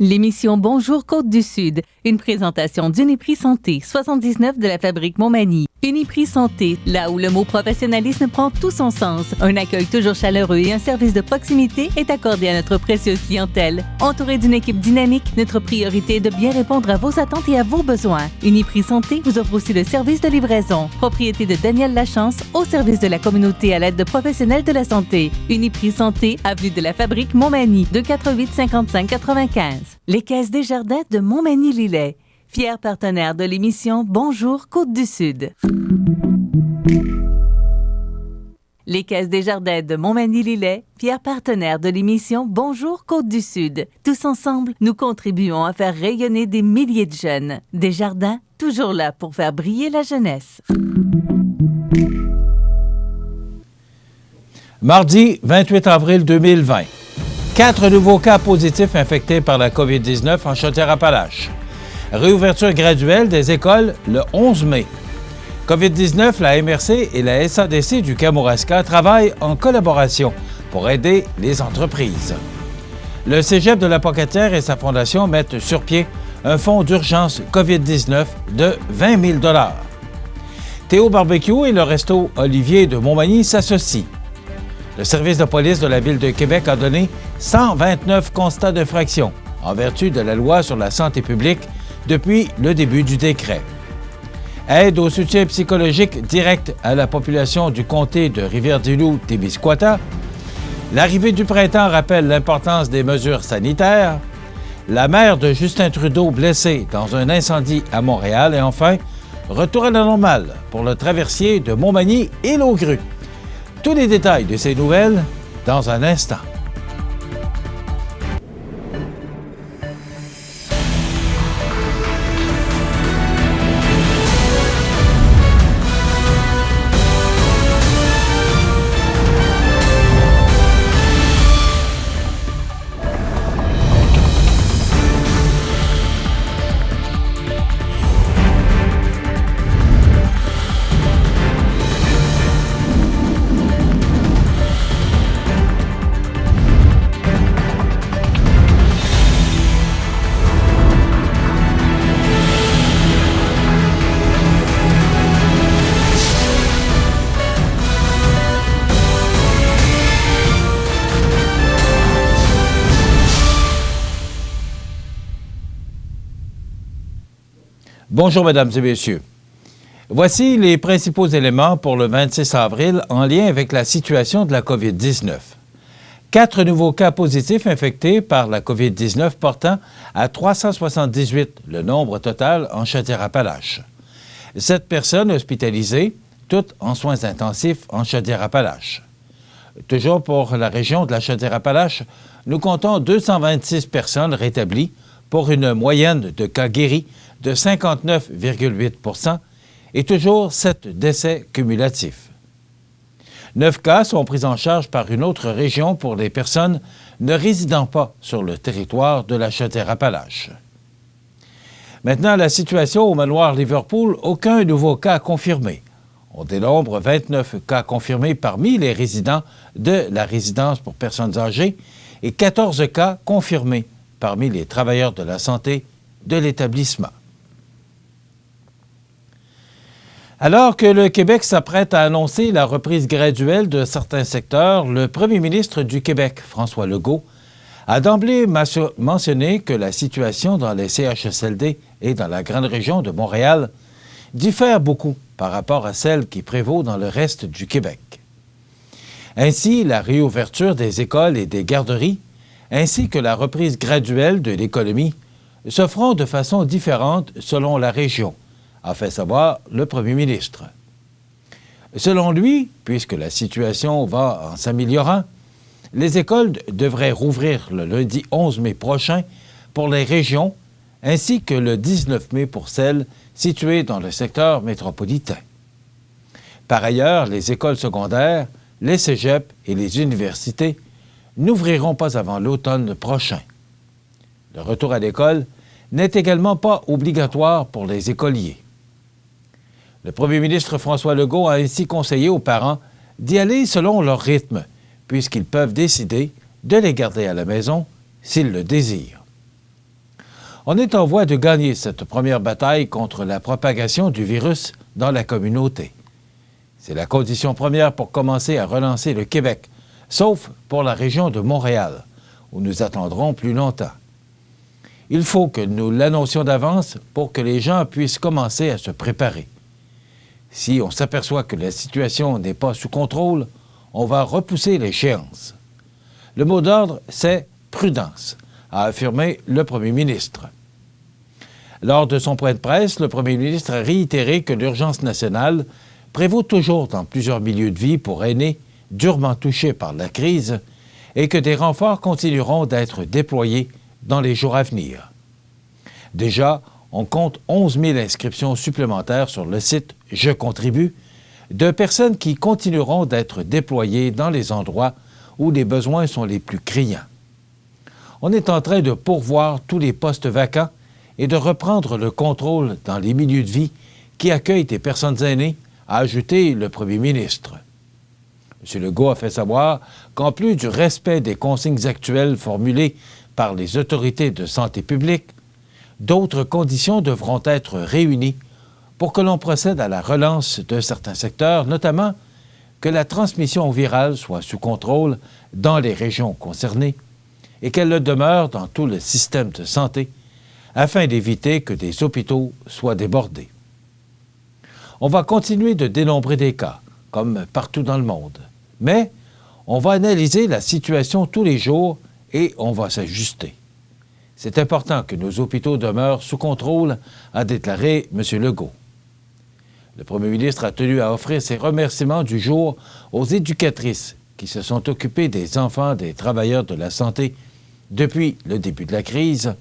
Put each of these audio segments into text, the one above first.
L'émission Bonjour Côte-du-Sud, une présentation d'Uniprix Santé, 79 de la Fabrique Montmagny. Uniprix Santé, là où le mot professionnalisme prend tout son sens. Un accueil toujours chaleureux et un service de proximité est accordé à notre précieuse clientèle. Entouré d'une équipe dynamique, notre priorité est de bien répondre à vos attentes et à vos besoins. Uniprix Santé vous offre aussi le service de livraison. Propriété de Daniel Lachance, au service de la communauté à l'aide de professionnels de la santé. Uniprix Santé, avenue de la Fabrique Montmagny, 248 55 95. Les Caisses Desjardins de Montmagny-Lillet, fiers partenaires de l'émission Bonjour Côte-du-Sud. Les Caisses Desjardins de Montmagny-Lillet, fiers partenaires de l'émission Bonjour Côte-du-Sud. Tous ensemble, nous contribuons à faire rayonner des milliers de jeunes. Desjardins, toujours là pour faire briller la jeunesse. Mardi 28 avril 2020. 4 nouveaux cas positifs infectés par la COVID-19 en Chaudière-Appalaches. Réouverture graduelle des écoles le 11 mai. COVID-19, la MRC et la SADC du Kamouraska travaillent en collaboration pour aider les entreprises. Le Cégep de la Pocatière et sa fondation mettent sur pied un fonds d'urgence COVID-19 de 20 000 $. Théo Barbecue et le Resto Olivier de Montmagny s'associent. Le service de police de la Ville de Québec a donné 129 constats d'infraction en vertu de la loi sur la santé publique depuis le début du décret. Aide au soutien psychologique direct à la population du comté de Rivière-du-Loup-Témiscouata. L'arrivée du printemps rappelle l'importance des mesures sanitaires. La mère de Justin Trudeau blessée dans un incendie à Montréal. Et enfin, retour à la normale pour le traversier de Montmagny et Laugrue. Tous les détails de ces nouvelles dans un instant. Bonjour, mesdames et messieurs. Voici les principaux éléments pour le 26 avril en lien avec la situation de la COVID-19. 4 nouveaux cas positifs infectés par la COVID-19 portant à 378 le nombre total en Chaudière-Appalaches. 7 personnes hospitalisées, toutes en soins intensifs en Chaudière-Appalaches. Toujours pour la région de la Chaudière-Appalaches, nous comptons 226 personnes rétablies pour une moyenne de cas guéris de 59,8 % et toujours 7 décès cumulatifs. 9 cas sont pris en charge par une autre région pour les personnes ne résidant pas sur le territoire de la Chaudière-Appalaches. Maintenant, la situation au manoir Liverpool, aucun nouveau cas confirmé. On dénombre 29 cas confirmés parmi les résidents de la résidence pour personnes âgées et 14 cas confirmés parmi les travailleurs de la santé de l'établissement. Alors que le Québec s'apprête à annoncer la reprise graduelle de certains secteurs, le premier ministre du Québec, François Legault, a d'emblée mentionné que la situation dans les CHSLD et dans la grande région de Montréal diffère beaucoup par rapport à celle qui prévaut dans le reste du Québec. Ainsi, la réouverture des écoles et des garderies, ainsi que la reprise graduelle de l'économie, se feront de façon différente selon la région, a fait savoir le premier ministre. Selon lui, puisque la situation va en s'améliorant, les écoles devraient rouvrir le lundi 11 mai prochain pour les régions, ainsi que le 19 mai pour celles situées dans le secteur métropolitain. Par ailleurs, les écoles secondaires, les cégeps et les universités n'ouvriront pas avant l'automne prochain. Le retour à l'école n'est également pas obligatoire pour les écoliers. Le premier ministre François Legault a ainsi conseillé aux parents d'y aller selon leur rythme, puisqu'ils peuvent décider de les garder à la maison s'ils le désirent. On est en voie de gagner cette première bataille contre la propagation du virus dans la communauté. C'est la condition première pour commencer à relancer le Québec, sauf pour la région de Montréal, où nous attendrons plus longtemps. Il faut que nous l'annoncions d'avance pour que les gens puissent commencer à se préparer. Si on s'aperçoit que la situation n'est pas sous contrôle, on va repousser l'échéance. Le mot d'ordre, c'est « prudence », a affirmé le premier ministre. Lors de son point de presse, le premier ministre a réitéré que l'urgence nationale prévaut toujours dans plusieurs milieux de vie pour aînés durement touchés par la crise et que des renforts continueront d'être déployés dans les jours à venir. Déjà, on compte 11 000 inscriptions supplémentaires sur le site « Je contribue » de personnes qui continueront d'être déployées dans les endroits où les besoins sont les plus criants. On est en train de pourvoir tous les postes vacants et de reprendre le contrôle dans les milieux de vie qui accueillent des personnes aînées, a ajouté le premier ministre. M. Legault a fait savoir qu'en plus du respect des consignes actuelles formulées par les autorités de santé publique, d'autres conditions devront être réunies pour que l'on procède à la relance de certains secteurs, notamment que la transmission virale soit sous contrôle dans les régions concernées et qu'elle le demeure dans tout le système de santé afin d'éviter que des hôpitaux soient débordés. On va continuer de dénombrer des cas, comme partout dans le monde, mais on va analyser la situation tous les jours et on va s'ajuster. C'est important que nos hôpitaux demeurent sous contrôle, a déclaré M. Legault. Le premier ministre a tenu à offrir ses remerciements du jour aux éducatrices qui se sont occupées des enfants des travailleurs de la santé depuis le début de la crise,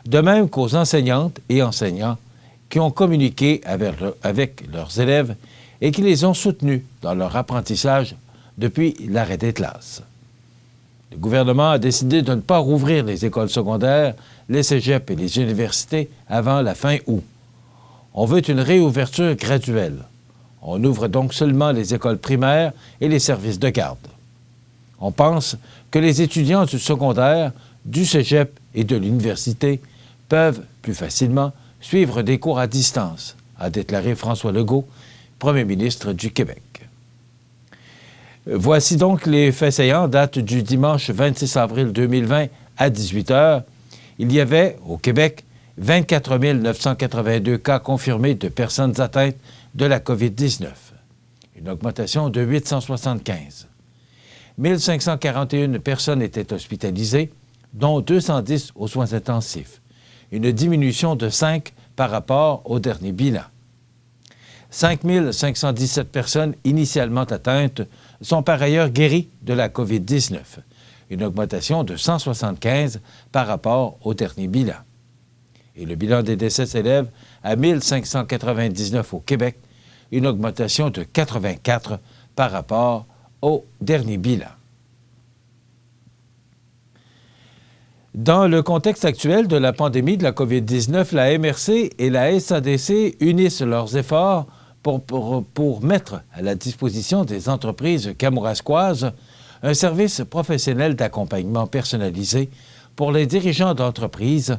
de même qu'aux enseignantes et enseignants qui ont communiqué avec leurs élèves et qui les ont soutenus dans leur apprentissage depuis l'arrêt des classes. Le gouvernement a décidé de ne pas rouvrir les écoles secondaires, les cégeps et les universités avant la fin août. On veut une réouverture graduelle. On ouvre donc seulement les écoles primaires et les services de garde. On pense que les étudiants du secondaire, du cégep et de l'université peuvent plus facilement suivre des cours à distance, a déclaré François Legault, premier ministre du Québec. Voici donc les faits saillants, date du dimanche 26 avril 2020 à 18 h. Il y avait, au Québec, 24 982 cas confirmés de personnes atteintes de la COVID-19, une augmentation de 875. 1541 personnes étaient hospitalisées, dont 210 aux soins intensifs, une diminution de 5 par rapport au dernier bilan. 5 517 personnes initialement atteintes sont par ailleurs guéries de la COVID-19, une augmentation de 175 par rapport au dernier bilan. Et le bilan des décès s'élève à 1599 au Québec, une augmentation de 84 par rapport au dernier bilan. Dans le contexte actuel de la pandémie de la COVID-19, la MRC et la SADC unissent leurs efforts pour mettre à la disposition des entreprises kamouraskoises un service professionnel d'accompagnement personnalisé pour les dirigeants d'entreprises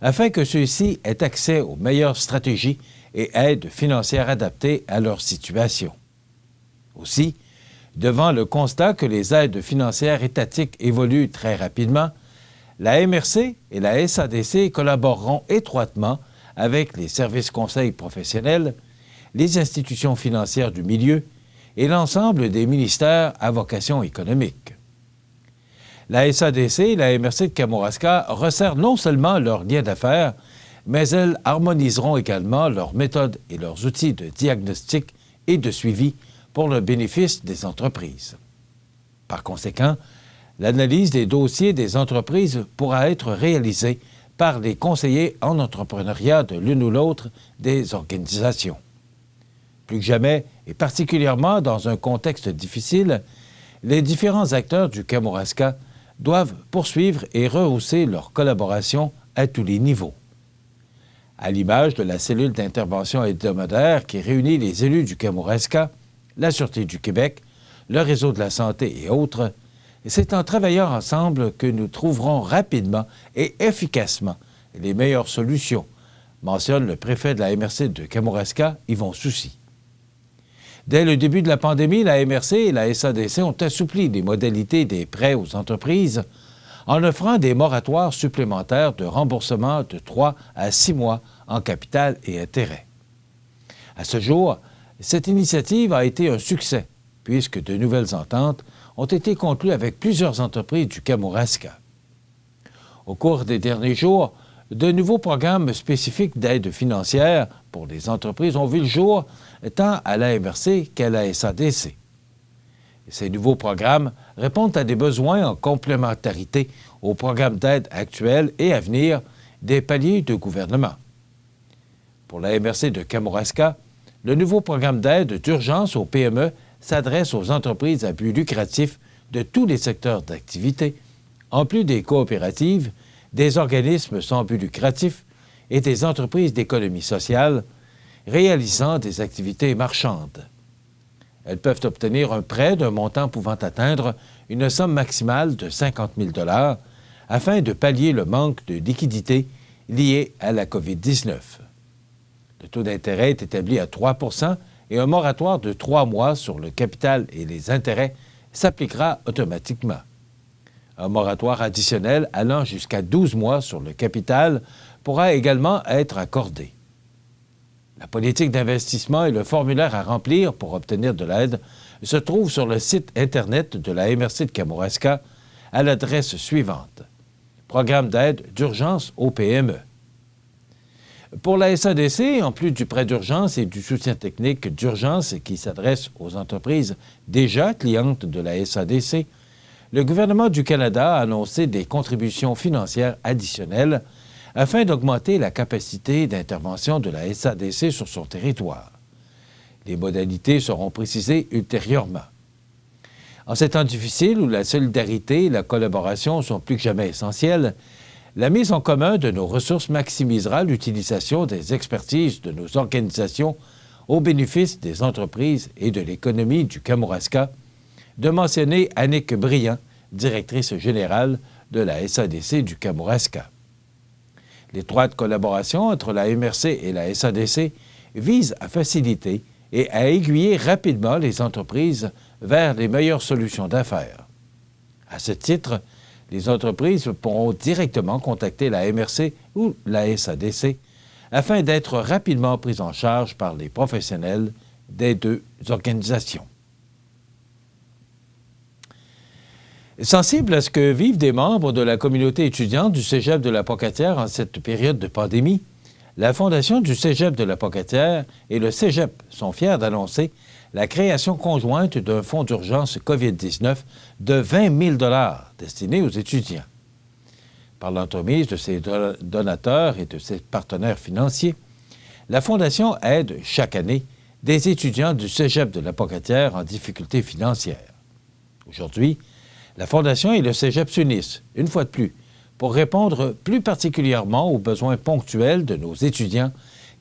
afin que ceux-ci aient accès aux meilleures stratégies et aides financières adaptées à leur situation. Aussi, devant le constat que les aides financières étatiques évoluent très rapidement, la MRC et la SADC collaboreront étroitement avec les services conseils professionnels, les institutions financières du milieu et l'ensemble des ministères à vocation économique. La SADC et la MRC de Kamouraska resserrent non seulement leurs liens d'affaires, mais elles harmoniseront également leurs méthodes et leurs outils de diagnostic et de suivi pour le bénéfice des entreprises. Par conséquent, l'analyse des dossiers des entreprises pourra être réalisée par les conseillers en entrepreneuriat de l'une ou l'autre des organisations. Plus que jamais, et particulièrement dans un contexte difficile, les différents acteurs du Kamouraska doivent poursuivre et rehausser leur collaboration à tous les niveaux. À l'image de la cellule d'intervention hebdomadaire qui réunit les élus du Kamouraska, la Sûreté du Québec, le réseau de la santé et autres, c'est en travaillant ensemble que nous trouverons rapidement et efficacement les meilleures solutions, mentionne le préfet de la MRC de Kamouraska, Yvon Soucy. Dès le début de la pandémie, la MRC et la SADC ont assoupli les modalités des prêts aux entreprises en offrant des moratoires supplémentaires de remboursement de 3 à 6 mois en capital et intérêts. À ce jour, cette initiative a été un succès, puisque de nouvelles ententes ont été conclues avec plusieurs entreprises du Kamouraska. Au cours des derniers jours, de nouveaux programmes spécifiques d'aide financière pour les entreprises ont vu le jour tant à la MRC qu'à la SADC. Ces nouveaux programmes répondent à des besoins en complémentarité aux programmes d'aide actuels et à venir des paliers de gouvernement. Pour la MRC de Kamouraska, le nouveau programme d'aide d'urgence aux PME s'adresse aux entreprises à but lucratif de tous les secteurs d'activité, en plus des coopératives, des organismes sans but lucratif et des entreprises d'économie sociale réalisant des activités marchandes. Elles peuvent obtenir un prêt d'un montant pouvant atteindre une somme maximale de 50 000 $ afin de pallier le manque de liquidité lié à la COVID-19. Le taux d'intérêt est établi à 3 % et un moratoire de 3 mois sur le capital et les intérêts s'appliquera automatiquement. Un moratoire additionnel allant jusqu'à 12 mois sur le capital pourra également être accordé. La politique d'investissement et le formulaire à remplir pour obtenir de l'aide se trouvent sur le site Internet de la MRC de Kamouraska à l'adresse suivante: Programme d'aide d'urgence aux PME. Pour la SADC, en plus du prêt d'urgence et du soutien technique d'urgence qui s'adresse aux entreprises déjà clientes de la SADC, le gouvernement du Canada a annoncé des contributions financières additionnelles afin d'augmenter la capacité d'intervention de la SADC sur son territoire. Les modalités seront précisées ultérieurement. En ces temps difficiles où la solidarité et la collaboration sont plus que jamais essentielles, la mise en commun de nos ressources maximisera l'utilisation des expertises de nos organisations au bénéfice des entreprises et de l'économie du Kamouraska, de mentionner Annick Briand, directrice générale de la SADC du Kamouraska. L'étroite collaboration entre la MRC et la SADC vise à faciliter et à aiguiller rapidement les entreprises vers les meilleures solutions d'affaires. À ce titre, les entreprises pourront directement contacter la MRC ou la SADC afin d'être rapidement prises en charge par les professionnels des deux organisations. Sensible à ce que vivent des membres de la communauté étudiante du Cégep de la Pocatière en cette période de pandémie, la Fondation du Cégep de la Pocatière et le Cégep sont fiers d'annoncer la création conjointe d'un fonds d'urgence COVID-19 de 20 000 $ destiné aux étudiants. Par l'entremise de ses donateurs et de ses partenaires financiers, la Fondation aide chaque année des étudiants du Cégep de la Pocatière en difficulté financière. Aujourd'hui, la Fondation et le Cégep s'unissent, une fois de plus, pour répondre plus particulièrement aux besoins ponctuels de nos étudiants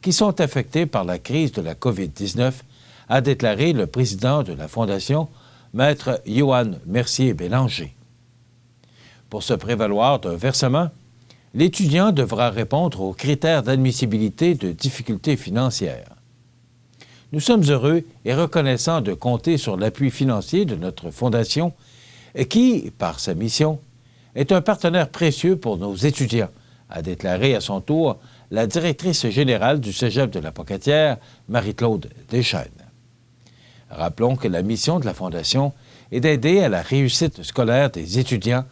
qui sont affectés par la crise de la COVID-19, a déclaré le président de la Fondation, Maître Johan Mercier-Bélanger. Pour se prévaloir d'un versement, l'étudiant devra répondre aux critères d'admissibilité de difficultés financières. Nous sommes heureux et reconnaissants de compter sur l'appui financier de notre Fondation qui, par sa mission, est un partenaire précieux pour nos étudiants, a déclaré à son tour la directrice générale du Cégep de la Pocatière, Marie-Claude Deschênes. Rappelons que la mission de la Fondation est d'aider à la réussite scolaire des étudiants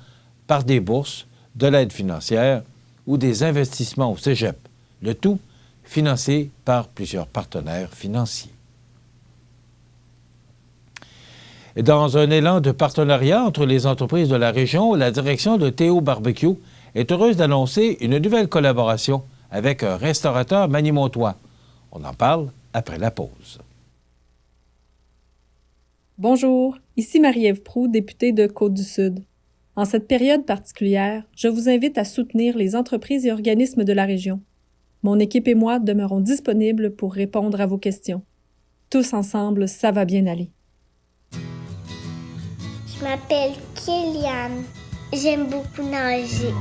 par des bourses, de l'aide financière ou des investissements au Cégep, le tout financé par plusieurs partenaires financiers. Dans un élan de partenariat entre les entreprises de la région, la direction de Théo Barbecue est heureuse d'annoncer une nouvelle collaboration avec un restaurateur manimontois. On en parle après la pause. Bonjour, ici Marie-Ève Proulx, députée de Côte-du-Sud. En cette période particulière, je vous invite à soutenir les entreprises et organismes de la région. Mon équipe et moi demeurons disponibles pour répondre à vos questions. Tous ensemble, ça va bien aller. Je m'appelle Kéliane. J'aime beaucoup nager.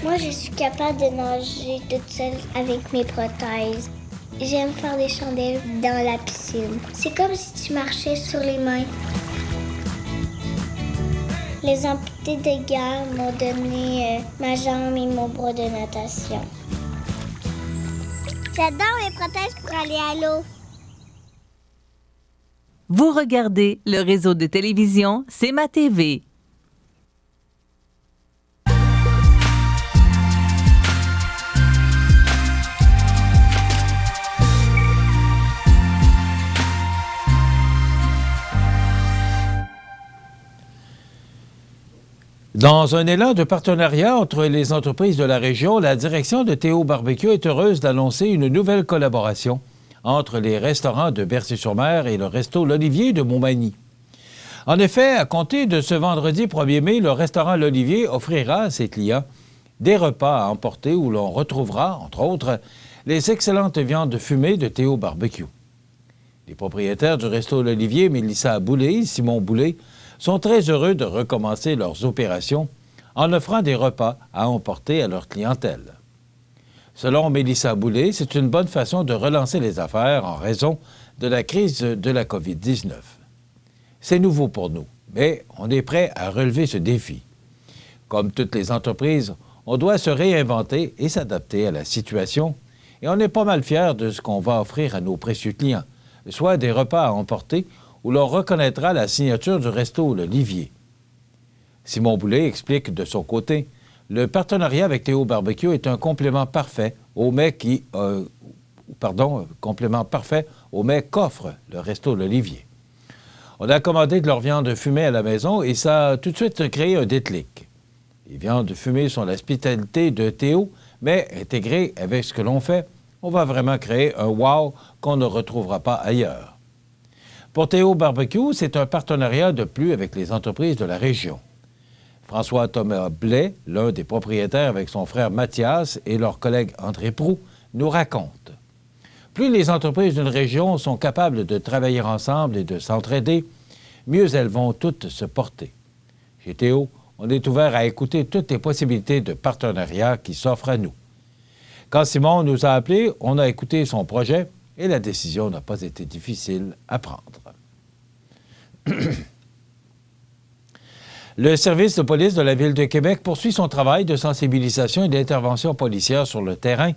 Moi, je suis capable de nager toute seule avec mes prothèses. J'aime faire des chandelles dans la piscine. C'est comme si tu marchais sur les mains. Les amputés de guerre m'ont donné ma jambe et mon bras de natation. J'adore les prothèses pour aller à l'eau. Vous regardez le réseau de télévision C'est ma TV. Dans un élan de partenariat entre les entreprises de la région, la direction de Théo Barbecue est heureuse d'annoncer une nouvelle collaboration entre les restaurants de Bercy-sur-Mer et le resto L'Olivier de Montmagny. En effet, à compter de ce vendredi 1er mai, le restaurant L'Olivier offrira à ses clients des repas à emporter où l'on retrouvera, entre autres, les excellentes viandes fumées de Théo Barbecue. Les propriétaires du resto L'Olivier, Mélissa Boulay et Simon Boulay, sont très heureux de recommencer leurs opérations en offrant des repas à emporter à leur clientèle. Selon Mélissa Boulay, c'est une bonne façon de relancer les affaires en raison de la crise de la COVID-19. C'est nouveau pour nous, mais on est prêt à relever ce défi. Comme toutes les entreprises, on doit se réinventer et s'adapter à la situation, et on est pas mal fiers de ce qu'on va offrir à nos précieux clients, soit des repas à emporter où l'on reconnaîtra la signature du resto L'Olivier. Simon Boulay explique de son côté, le partenariat avec Théo Barbecue est un complément parfait au mets qu'offre le resto L'Olivier. On a commandé de leur viande fumée à la maison et ça a tout de suite créé un déclic. Les viandes fumées sont la spécialité de Théo, mais intégrées avec ce que l'on fait, on va vraiment créer un wow qu'on ne retrouvera pas ailleurs. Pour Théo Barbecue, c'est un partenariat de plus avec les entreprises de la région. François-Thomas Blais, l'un des propriétaires avec son frère Mathias et leur collègue André Proux, nous raconte. Plus les entreprises d'une région sont capables de travailler ensemble et de s'entraider, mieux elles vont toutes se porter. Chez Théo, on est ouvert à écouter toutes les possibilités de partenariat qui s'offrent à nous. Quand Simon nous a appelés, on a écouté son projet et la décision n'a pas été difficile à prendre. Le service de police de la Ville de Québec poursuit son travail de sensibilisation et d'intervention policière sur le terrain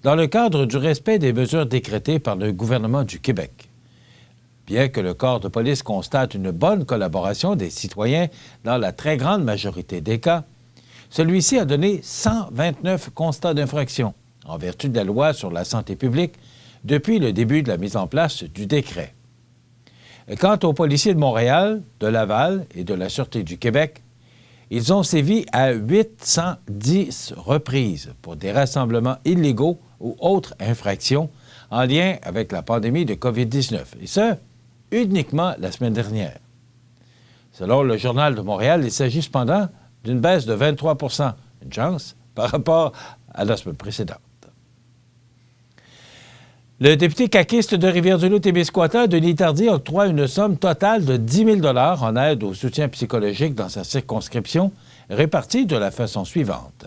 dans le cadre du respect des mesures décrétées par le gouvernement du Québec. Bien que le corps de police constate une bonne collaboration des citoyens dans la très grande majorité des cas, celui-ci a donné 129 constats d'infraction en vertu de la loi sur la santé publique depuis le début de la mise en place du décret. Quant aux policiers de Montréal, de Laval et de la Sûreté du Québec, ils ont sévi à 810 reprises pour des rassemblements illégaux ou autres infractions en lien avec la pandémie de COVID-19, et ce, uniquement la semaine dernière. Selon le Journal de Montréal, il s'agit cependant d'une baisse de 23 %, une chance, par rapport à la semaine précédente. Le député caquiste de Rivière-du-Loup-Témiscouata, Denis Tardy, octroie une somme totale de 10 000 $ en aide au soutien psychologique dans sa circonscription, répartie de la façon suivante.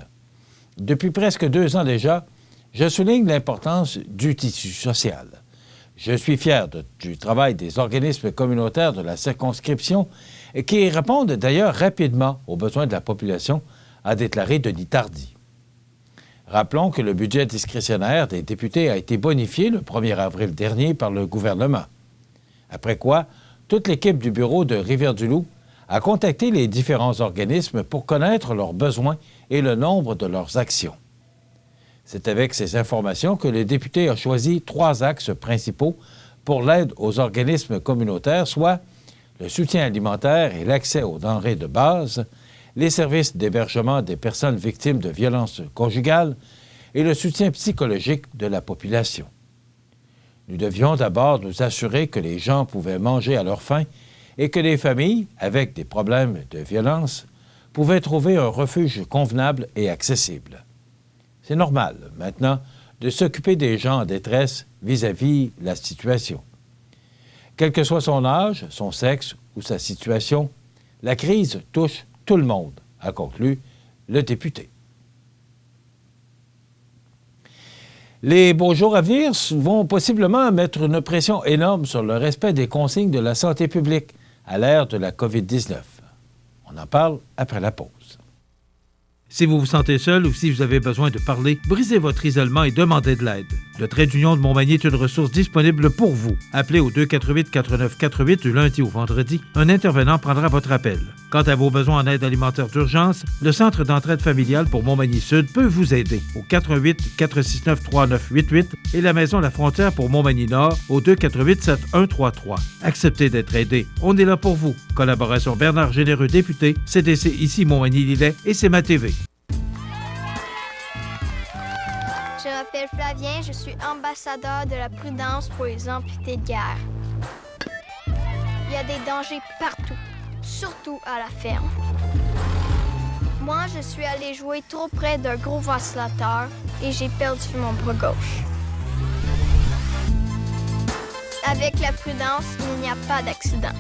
Depuis presque 2 ans déjà, je souligne l'importance du tissu social. Je suis fier du travail des organismes communautaires de la circonscription qui répondent d'ailleurs rapidement aux besoins de la population, a déclaré Denis Tardy. Rappelons que le budget discrétionnaire des députés a été bonifié le 1er avril dernier par le gouvernement. Après quoi, toute l'équipe du bureau de Rivière-du-Loup a contacté les différents organismes pour connaître leurs besoins et le nombre de leurs actions. C'est avec ces informations que le député a choisi 3 axes principaux pour l'aide aux organismes communautaires, soit le soutien alimentaire et l'accès aux denrées de base, les services d'hébergement des personnes victimes de violences conjugales et le soutien psychologique de la population. Nous devions d'abord nous assurer que les gens pouvaient manger à leur faim et que les familles, avec des problèmes de violence, pouvaient trouver un refuge convenable et accessible. C'est normal, maintenant, de s'occuper des gens en détresse vis-à-vis la situation. Quel que soit son âge, son sexe ou sa situation, la crise touche tout le monde, a conclu le député. Les beaux jours à venir vont possiblement mettre une pression énorme sur le respect des consignes de la santé publique à l'ère de la COVID-19. On en parle après la pause. Si vous vous sentez seul ou si vous avez besoin de parler, brisez votre isolement et demandez de l'aide. Le Trait d'Union de Montmagny est une ressource disponible pour vous. Appelez au 248-4948 du lundi au vendredi. Un intervenant prendra votre appel. Quant à vos besoins en aide alimentaire d'urgence, le Centre d'entraide familiale pour Montmagny-Sud peut vous aider au 418-469-3988 et la Maison La Frontière pour Montmagny-Nord au 248-7133. Acceptez d'être aidé. On est là pour vous. Collaboration Bernard Généreux, député, CDC ici Montmagny-Lillet et C'est ma TV. Je m'appelle Flavien, je suis ambassadeur de la prudence pour les amputés de guerre. Il y a des dangers partout, surtout à la ferme. Moi, je suis allé jouer trop près d'un gros ventilateur et j'ai perdu mon bras gauche. Avec la prudence, il n'y a pas d'accident.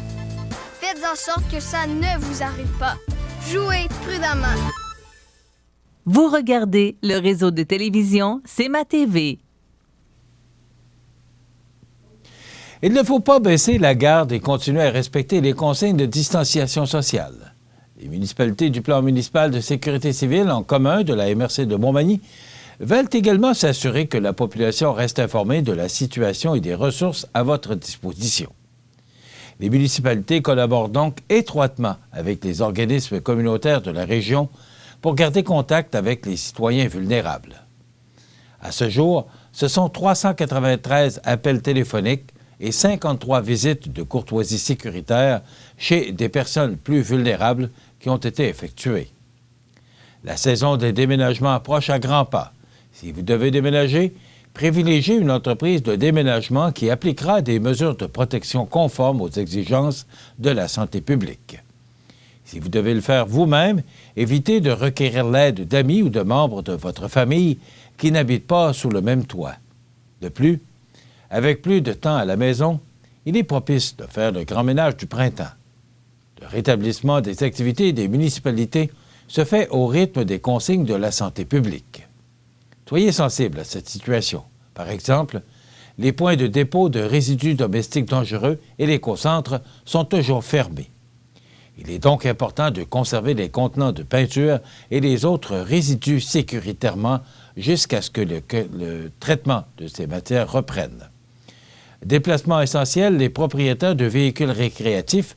Faites en sorte que ça ne vous arrive pas. Jouez prudemment. Vous regardez le réseau de télévision C'est ma TV. Il ne faut pas baisser la garde et continuer à respecter les consignes de distanciation sociale. Les municipalités du plan municipal de sécurité civile en commun de la MRC de Montmagny veulent également s'assurer que la population reste informée de la situation et des ressources à votre disposition. Les municipalités collaborent donc étroitement avec les organismes communautaires de la région pour garder contact avec les citoyens vulnérables. À ce jour, ce sont 393 appels téléphoniques et 53 visites de courtoisie sécuritaire chez des personnes plus vulnérables qui ont été effectuées. La saison des déménagements approche à grands pas. Si vous devez déménager, privilégiez une entreprise de déménagement qui appliquera des mesures de protection conformes aux exigences de la santé publique. Si vous devez le faire vous-même, évitez de requérir l'aide d'amis ou de membres de votre famille qui n'habitent pas sous le même toit. De plus, avec plus de temps à la maison, il est propice de faire le grand ménage du printemps. Le rétablissement des activités des municipalités se fait au rythme des consignes de la santé publique. Soyez sensibles à cette situation. Par exemple, les points de dépôt de résidus domestiques dangereux et l'écocentre sont toujours fermés. Il est donc important de conserver les contenants de peinture et les autres résidus sécuritairement jusqu'à ce que le traitement de ces matières reprenne. Déplacement essentiel, les propriétaires de véhicules récréatifs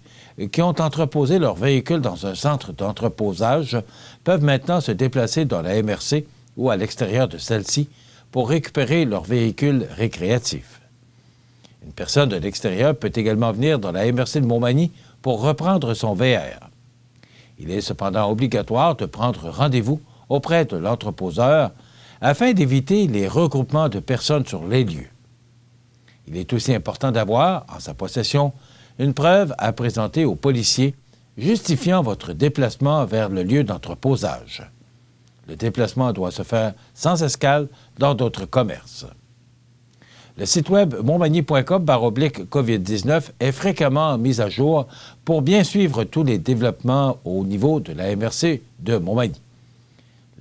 qui ont entreposé leurs véhicules dans un centre d'entreposage peuvent maintenant se déplacer dans la MRC ou à l'extérieur de celle-ci pour récupérer leurs véhicules récréatifs. Une personne de l'extérieur peut également venir dans la MRC de Montmagny pour reprendre son VR. Il est cependant obligatoire de prendre rendez-vous auprès de l'entreposeur afin d'éviter les regroupements de personnes sur les lieux. Il est aussi important d'avoir, en sa possession, une preuve à présenter aux policiers justifiant votre déplacement vers le lieu d'entreposage. Le déplacement doit se faire sans escale dans d'autres commerces. Le site web montmagny.com/COVID-19 est fréquemment mis à jour pour bien suivre tous les développements au niveau de la MRC de Montmagny.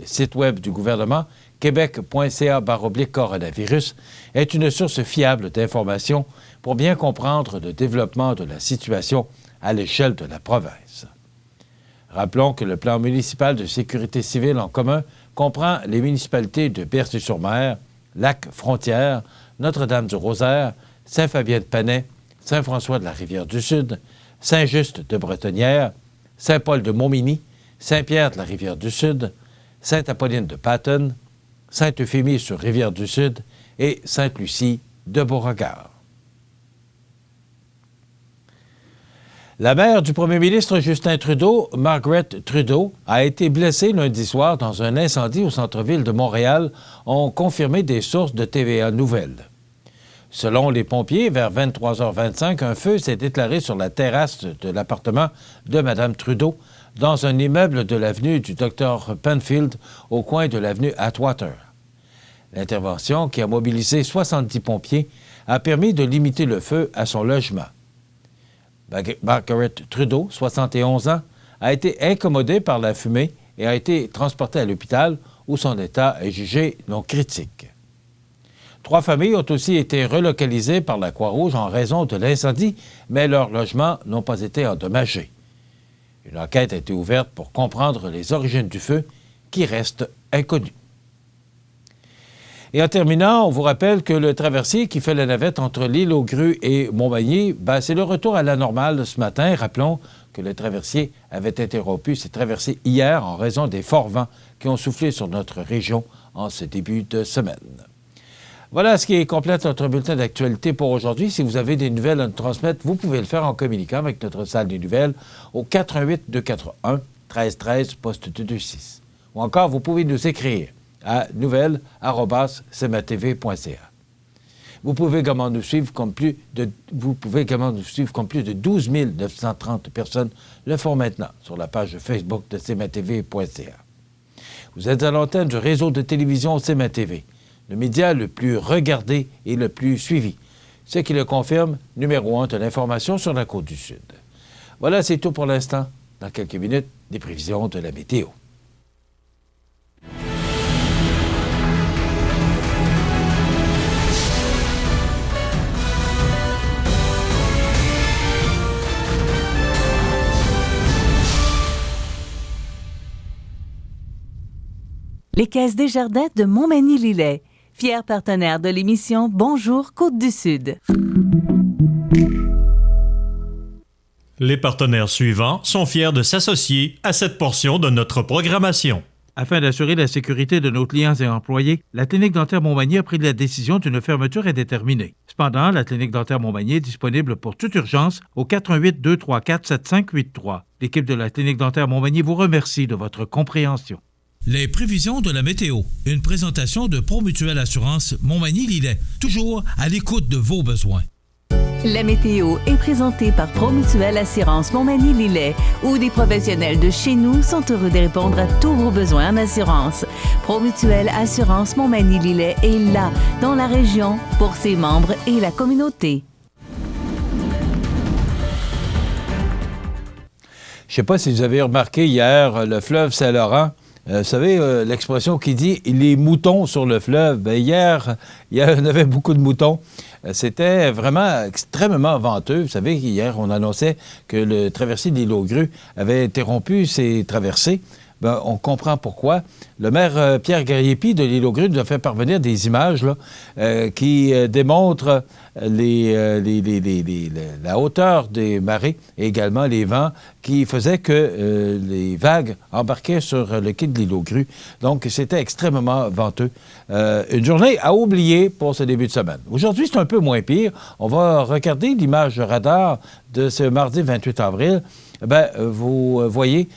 Le site web du gouvernement, québec.ca/coronavirus, est une source fiable d'informations pour bien comprendre le développement de la situation à l'échelle de la province. Rappelons que le plan municipal de sécurité civile en commun comprend les municipalités de Berthier-sur-Mer, Lac-Frontière, Notre-Dame-du-Rosaire, Saint-Fabien-de-Panay, Saint-François-de-la-Rivière-du-Sud, Saint-Just-de-Bretonnière, Saint-Paul-de-Montmigny, Saint-Pierre-de-la-Rivière-du-Sud, Sainte-Apolline-de-Patten, Sainte-Euphémie-sur-Rivière-du-Sud et Sainte-Lucie de Beauregard. La mère du premier ministre Justin Trudeau, Margaret Trudeau, a été blessée lundi soir dans un incendie au centre-ville de Montréal, ont confirmé des sources de TVA Nouvelles. Selon les pompiers, vers 23h25, un feu s'est déclaré sur la terrasse de l'appartement de Mme Trudeau, dans un immeuble de l'avenue du Dr Penfield, au coin de l'avenue Atwater. L'intervention, qui a mobilisé 70 pompiers, a permis de limiter le feu à son logement. Margaret Trudeau, 71 ans, a été incommodée par la fumée et a été transportée à l'hôpital où son état est jugé non critique. 3 familles ont aussi été relocalisées par la Croix-Rouge en raison de l'incendie, mais leurs logements n'ont pas été endommagés. Une enquête a été ouverte pour comprendre les origines du feu qui restent inconnues. Et en terminant, on vous rappelle que le traversier qui fait la navette entre l'île aux Grues et Montmagny, c'est le retour à la normale ce matin. Rappelons que le traversier avait interrompu ses traversées hier en raison des forts vents qui ont soufflé sur notre région en ce début de semaine. Voilà ce qui complète notre bulletin d'actualité pour aujourd'hui. Si vous avez des nouvelles à nous transmettre, vous pouvez le faire en communiquant avec notre salle des nouvelles au 418-241 1313 poste 226. Ou encore, vous pouvez nous écrire à nouvelles@cmatv.ca. Vous pouvez également nous suivre comme plus de 12 930 personnes le font maintenant sur la page Facebook de cmatv.ca. Vous êtes à l'antenne du réseau de télévision CMA-TV, le média le plus regardé et le plus suivi. Ce qui le confirme, numéro 1 de l'information sur la Côte-du-Sud. Voilà, c'est tout pour l'instant. Dans quelques minutes, des prévisions de la météo. Les Caisses Desjardins de Montmagny-Lillet, fier partenaire de l'émission Bonjour Côte-du-Sud. Les partenaires suivants sont fiers de s'associer à cette portion de notre programmation. Afin d'assurer la sécurité de nos clients et employés, la Clinique dentaire Montmagny a pris la décision d'une fermeture indéterminée. Cependant, la Clinique dentaire Montmagny est disponible pour toute urgence au 418-234-7583. L'équipe de la Clinique dentaire Montmagny vous remercie de votre compréhension. Les prévisions de la météo. Une présentation de Promutuelle Assurance Montmagny-Lillet. Toujours à l'écoute de vos besoins. La météo est présentée par Promutuelle Assurance Montmagny-Lillet, où des professionnels de chez nous sont heureux de répondre à tous vos besoins en assurance. Promutuelle Assurance Montmagny-Lillet est là, dans la région, pour ses membres et la communauté. Je ne sais pas si vous avez remarqué hier, le fleuve Saint-Laurent, vous savez, l'expression qui dit « les moutons sur le fleuve ». Bien, hier, il y en avait beaucoup de moutons. C'était vraiment extrêmement venteux. Vous savez, hier, on annonçait que le traversier de l'île aux Grues avait interrompu ses traversées. Bien, on comprend pourquoi. Le maire Pierre Gariepi de l'île aux Grues nous a fait parvenir des images là, qui démontrent la hauteur des marées et également les vents qui faisaient que les vagues embarquaient sur le quai de l'île aux Grues. Donc, c'était extrêmement venteux. Une journée à oublier pour ce début de semaine. Aujourd'hui, c'est un peu moins pire. On va regarder l'image radar de ce mardi 28 avril. Bien, vous voyez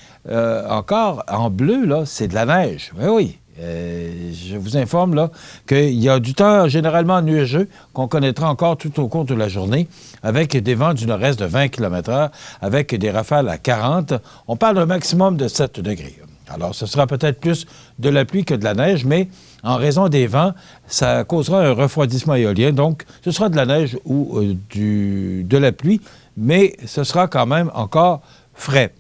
encore en bleu, là, c'est de la neige. Oui, oui. Je vous informe là qu'il y a du temps généralement nuageux qu'on connaîtra encore tout au cours de la journée avec des vents du nord-est de 20 km/h, avec des rafales à 40. On parle d'un maximum de 7 degrés. Alors, ce sera peut-être plus de la pluie que de la neige, mais en raison des vents, ça causera un refroidissement éolien. Donc, ce sera de la neige ou de la pluie, mais ce sera quand même encore frais.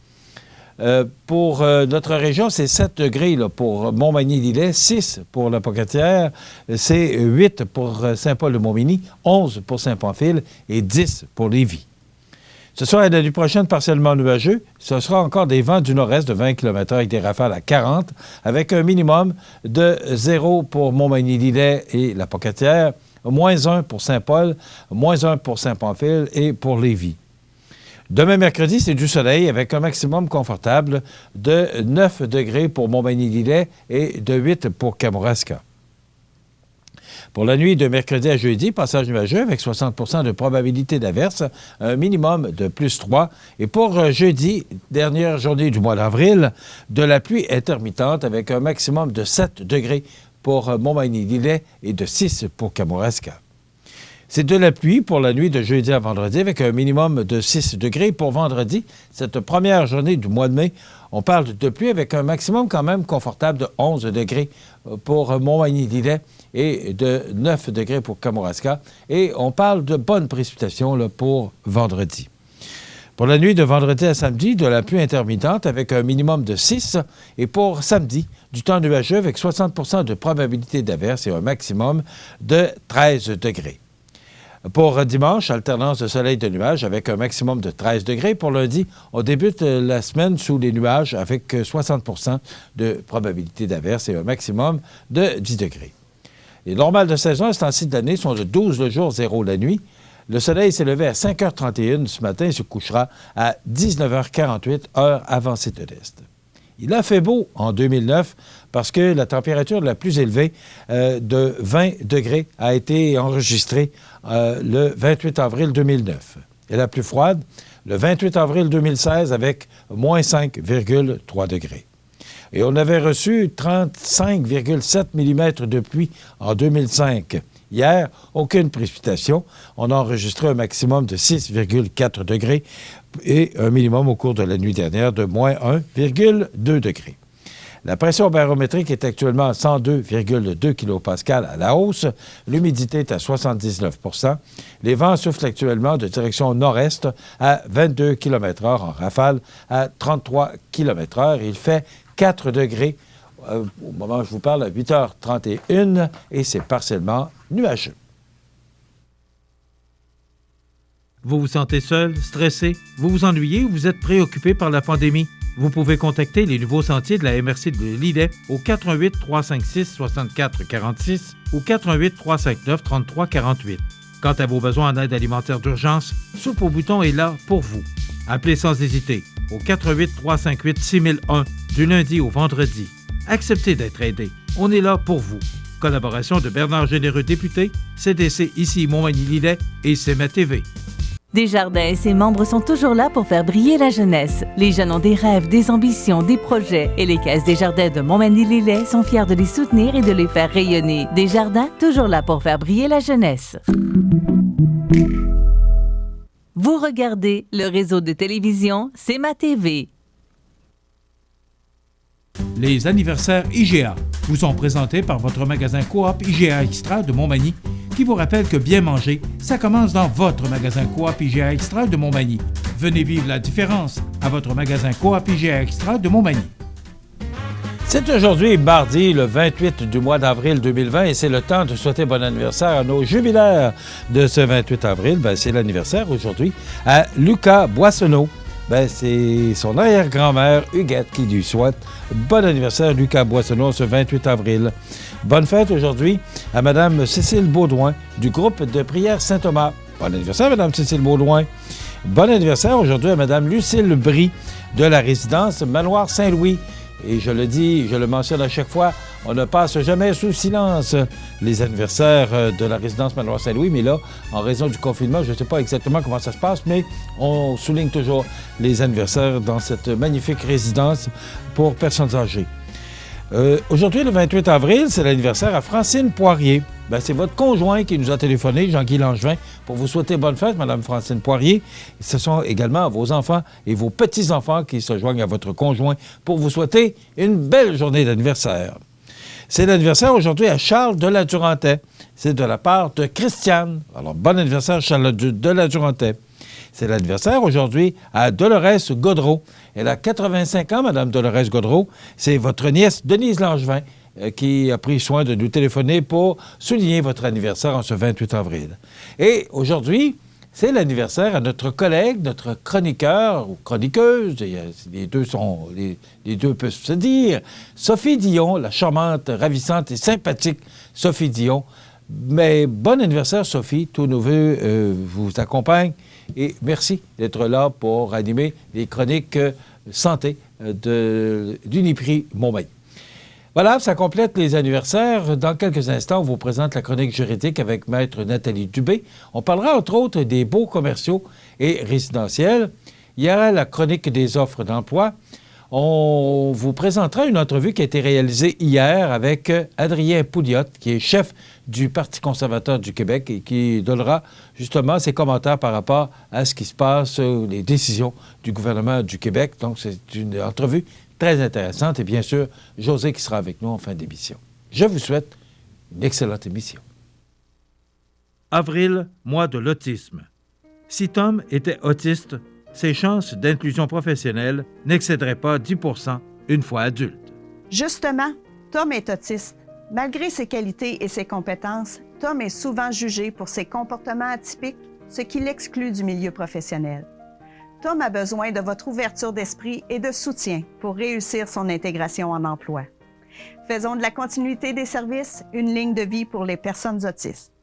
Pour notre région, c'est 7 degrés là, pour Montmagny-Lillet, 6 pour la Pocatière, c'est 8 pour Saint-Paul-de-Montmagny, 11 pour Saint-Pamphile et 10 pour Lévis. Ce soir et la nuit prochaine, partiellement nuageux. Ce sera encore des vents du nord-est de 20 km/h avec des rafales à 40, avec un minimum de 0 pour Montmagny-Lillet et la Pocatière, moins 1 pour Saint-Paul, moins 1 pour Saint-Pamphile et pour Lévis. Demain, mercredi, c'est du soleil avec un maximum confortable de 9 degrés pour Montmagny-Lillet et de 8 pour Kamouraska. Pour la nuit de mercredi à jeudi, passage nuageux avec 60 % de probabilité d'averse, un minimum de plus 3. Et pour jeudi, dernière journée du mois d'avril, de la pluie intermittente avec un maximum de 7 degrés pour Montmagny-Lillet et de 6 pour Kamouraska. C'est de la pluie pour la nuit de jeudi à vendredi avec un minimum de 6 degrés. Pour vendredi, cette première journée du mois de mai, on parle de pluie avec un maximum quand même confortable de 11 degrés pour Montmagny-Lillet et de 9 degrés pour Kamouraska. Et on parle de bonnes précipitations là, pour vendredi. Pour la nuit de vendredi à samedi, de la pluie intermittente avec un minimum de 6. Et pour samedi, du temps nuageux avec 60 de probabilité d'averse et un maximum de 13 degrés. Pour dimanche, alternance de soleil et de nuages avec un maximum de 13 degrés. Pour lundi, on débute la semaine sous les nuages avec 60 de probabilité d'averse et un maximum de 10 degrés. Les normales de saison à ce temps-ci de l'année sont de 12 le jour, 0 la nuit. Le soleil s'est levé à 5h31 ce matin et se couchera à 19h48, heure avancée de l'Est. Il a fait beau en 2009 parce que la température la plus élevée de 20 degrés a été enregistrée le 28 avril 2009. Et la plus froide, le 28 avril 2016 avec moins 5,3 degrés. Et on avait reçu 35,7 mm de pluie en 2005. Hier, aucune précipitation. On a enregistré un maximum de 6,4 degrés et un minimum au cours de la nuit dernière de moins 1,2 degrés. La pression barométrique est actuellement à 102,2 kPa à la hausse. L'humidité est à 79 %. Les vents soufflent actuellement de direction nord-est à 22 km/h en rafale à 33 km/h. Il fait 4 degrés au moment où je vous parle à 8h31 et c'est partiellement nuageux. Vous vous sentez seul, stressé, vous vous ennuyez ou vous êtes préoccupé par la pandémie? Vous pouvez contacter les nouveaux sentiers de la MRC de Lillet au 88 356 64 46 ou 88 359 33 48. Quant à vos besoins en aide alimentaire d'urgence, Soupe au bouton est là pour vous. Appelez sans hésiter au 88 358 6001 du lundi au vendredi. Acceptez d'être aidé. On est là pour vous. Collaboration de Bernard Généreux, député, CDC ici Montmagny-Lillet et CMA TV. Desjardins et ses membres sont toujours là pour faire briller la jeunesse. Les jeunes ont des rêves, des ambitions, des projets et les Caisses Desjardins de Montmagny-Lillet sont fiers de les soutenir et de les faire rayonner. Desjardins, toujours là pour faire briller la jeunesse. Vous regardez le réseau de télévision CMA TV. Les anniversaires IGA vous sont présentés par votre magasin Coop IGA Extra de Montmagny qui vous rappelle que bien manger, ça commence dans votre magasin Coop IGA Extra de Montmagny. Venez vivre la différence à votre magasin Coop IGA Extra de Montmagny. C'est aujourd'hui mardi, le 28 du mois d'avril 2020 et c'est le temps de souhaiter bon anniversaire à nos jubilaires de ce 28 avril. C'est l'anniversaire aujourd'hui à Lucas Boissonneau. C'est son arrière-grand-mère, Huguette, qui lui souhaite bon anniversaire, Lucas Boissonneau, ce 28 avril. Bonne fête aujourd'hui à Mme Cécile Baudouin du groupe de prière Saint-Thomas. Bon anniversaire, Mme Cécile Baudouin. Bon anniversaire aujourd'hui à Mme Lucille Brie de la résidence Manoir Saint-Louis. Et je le dis, je le mentionne à chaque fois, on ne passe jamais sous silence les anniversaires de la résidence Manoir Saint-Louis, mais là, en raison du confinement, je ne sais pas exactement comment ça se passe, mais on souligne toujours les anniversaires dans cette magnifique résidence pour personnes âgées. Aujourd'hui, le 28 avril, c'est l'anniversaire à Francine Poirier. C'est votre conjoint qui nous a téléphoné, Jean-Guy Langevin, pour vous souhaiter bonne fête, Mme Francine Poirier. Ce sont également vos enfants et vos petits-enfants qui se joignent à votre conjoint pour vous souhaiter une belle journée d'anniversaire. C'est l'anniversaire aujourd'hui à Charles de la Durantais. C'est de la part de Christiane. Alors, bon anniversaire, Charles de la Durantais. C'est l'anniversaire aujourd'hui à Dolores Gaudreau. Elle a 85 ans, Mme Dolores Gaudreau. C'est votre nièce Denise Langevin qui a pris soin de nous téléphoner pour souligner votre anniversaire en ce 28 avril. Et aujourd'hui, c'est l'anniversaire à notre collègue, notre chroniqueur ou chroniqueuse, les deux peuvent se dire, Sophie Dion, la charmante, ravissante et sympathique Sophie Dion. Mais bon anniversaire, Sophie. Tous nos vœux vous accompagnent. Et merci d'être là pour animer les chroniques santé d'Uniprix Montmagny. Voilà, ça complète les anniversaires. Dans quelques instants, on vous présente la chronique juridique avec Maître Nathalie Dubé. On parlera entre autres des baux commerciaux et résidentiels. Il y aura la chronique des offres d'emploi. On vous présentera une entrevue qui a été réalisée hier avec Adrien Pouliot, qui est chef du Parti conservateur du Québec et qui donnera justement ses commentaires par rapport à ce qui se passe, les décisions du gouvernement du Québec. Donc, c'est une entrevue très intéressante et bien sûr, José qui sera avec nous en fin d'émission. Je vous souhaite une excellente émission. Avril, mois de l'autisme. Si Tom était autiste, ses chances d'inclusion professionnelle n'excéderaient pas 10 % une fois adulte. Justement, Tom est autiste. Malgré ses qualités et ses compétences, Tom est souvent jugé pour ses comportements atypiques, ce qui l'exclut du milieu professionnel. Tom a besoin de votre ouverture d'esprit et de soutien pour réussir son intégration en emploi. Faisons de la continuité des services une ligne de vie pour les personnes autistes.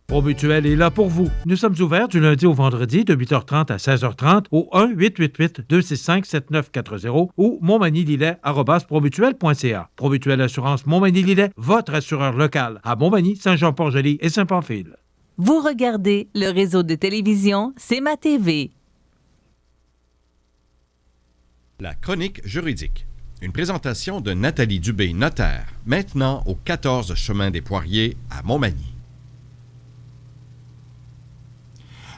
ProMutuel est là pour vous. Nous sommes ouverts du lundi au vendredi de 8h30 à 16h30 au 1-888-265-7940 ou montmagny-lillet@promutuel.ca. ProMutuel Assurance Montmagny-Lillet, votre assureur local à Montmagny, Saint-Jean-Port-Joli et Saint-Pamphile. Vous regardez le réseau de télévision C'est ma TV. La chronique juridique. Une présentation de Nathalie Dubé, notaire, maintenant au 14 chemin des Poiriers à Montmagny.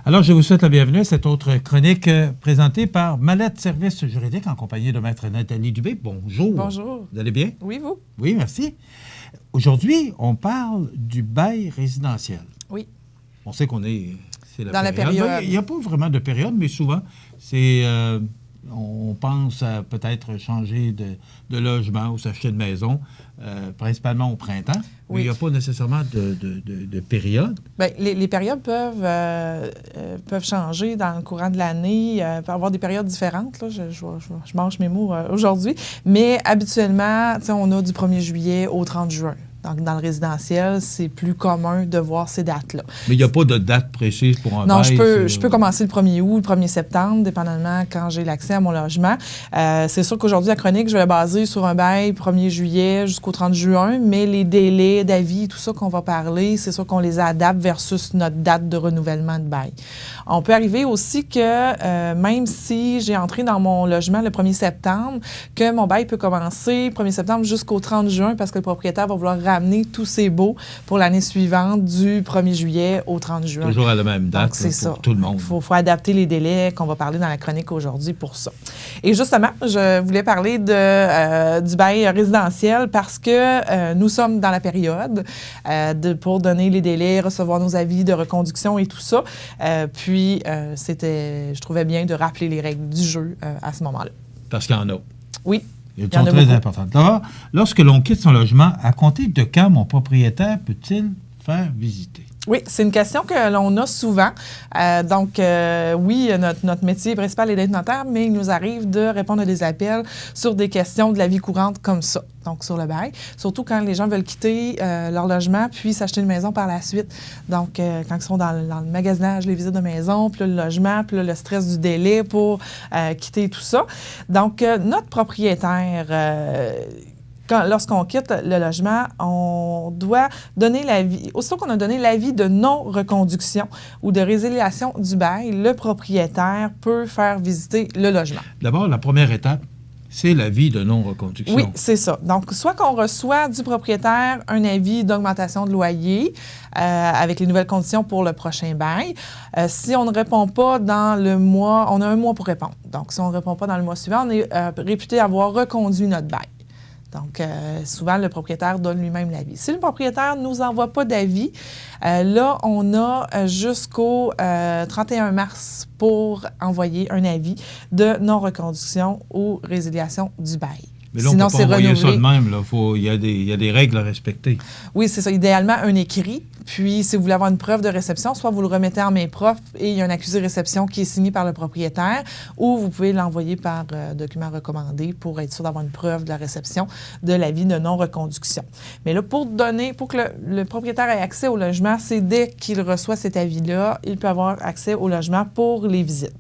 Alors, je vous souhaite la bienvenue à cette autre chronique présentée par Mallette Services juridiques en compagnie de Maître Nathalie Dubé. Bonjour. Bonjour. Vous allez bien? Oui, vous? Oui, merci. Aujourd'hui, on parle du bail résidentiel. Oui. On sait qu'on est... C'est dans la période. Il n'y a pas vraiment de période, mais souvent, c'est... on pense à peut-être changer de logement ou s'acheter une maison, principalement au printemps. Oui. Mais il n'y a pas nécessairement de période. Bien, les périodes peuvent changer dans le courant de l'année. Il peut y avoir des périodes différentes. Là. Je mange mes mots aujourd'hui. Mais habituellement, on a du 1er juillet au 30 juin. Donc, dans le résidentiel, c'est plus commun de voir ces dates-là. Mais il n'y a pas de date précise pour un bail? Non, je peux commencer le 1er août, le 1er septembre, dépendamment quand j'ai l'accès à mon logement. C'est sûr qu'aujourd'hui, la chronique, je vais la baser sur un bail 1er juillet jusqu'au 30 juin, mais les délais d'avis, tout ça qu'on va parler, c'est sûr qu'on les adapte versus notre date de renouvellement de bail. On peut arriver aussi que même si j'ai entré dans mon logement le 1er septembre, que mon bail peut commencer 1er septembre jusqu'au 30 juin parce que le propriétaire va vouloir ramener tous ses baux pour l'année suivante du 1er juillet au 30 juin. Toujours à la même date. Donc, c'est pour ça. Tout le monde. Il faut adapter les délais qu'on va parler dans la chronique aujourd'hui pour ça. Et justement, je voulais parler du bail résidentiel parce que nous sommes dans la période pour donner les délais, recevoir nos avis de reconduction et tout ça. Je trouvais bien de rappeler les règles du jeu à ce moment-là. Parce qu'il y en a. Oui. Elles sont très importantes. D'abord, lorsque l'on quitte son logement, à compter de quand mon propriétaire peut-il faire visiter? Oui, c'est une question que l'on a souvent. Oui, notre métier principal est d'être notaire, mais il nous arrive de répondre à des appels sur des questions de la vie courante comme ça, donc sur le bail. Surtout quand les gens veulent quitter leur logement puis s'acheter une maison par la suite. Donc, quand ils sont dans le magasinage, les visites de maison, puis le logement, puis le stress du délai pour quitter tout ça. Donc, notre propriétaire... Lorsqu'on quitte le logement, on doit donner l'avis. Aussitôt qu'on a donné l'avis de non-reconduction ou de résiliation du bail, le propriétaire peut faire visiter le logement. D'abord, la première étape, c'est l'avis de non-reconduction. Oui, c'est ça. Donc, soit qu'on reçoit du propriétaire un avis d'augmentation de loyer avec les nouvelles conditions pour le prochain bail. Si on ne répond pas dans le mois, on a un mois pour répondre. Donc, si on ne répond pas dans le mois suivant, on est réputé avoir reconduit notre bail. Donc, souvent, le propriétaire donne lui-même l'avis. Si le propriétaire ne nous envoie pas d'avis, là, on a jusqu'au 31 mars pour envoyer un avis de non-reconduction ou résiliation du bail. Mais là, sinon, on ne peut pas envoyer ça de même. Il y a des règles à respecter. Oui, c'est ça. Idéalement, un écrit. Puis, si vous voulez avoir une preuve de réception, soit vous le remettez en main propre et il y a un accusé de réception qui est signé par le propriétaire, ou vous pouvez l'envoyer par document recommandé pour être sûr d'avoir une preuve de la réception de l'avis de non-reconduction. Mais là, pour que le propriétaire ait accès au logement, c'est dès qu'il reçoit cet avis-là, il peut avoir accès au logement pour les visites.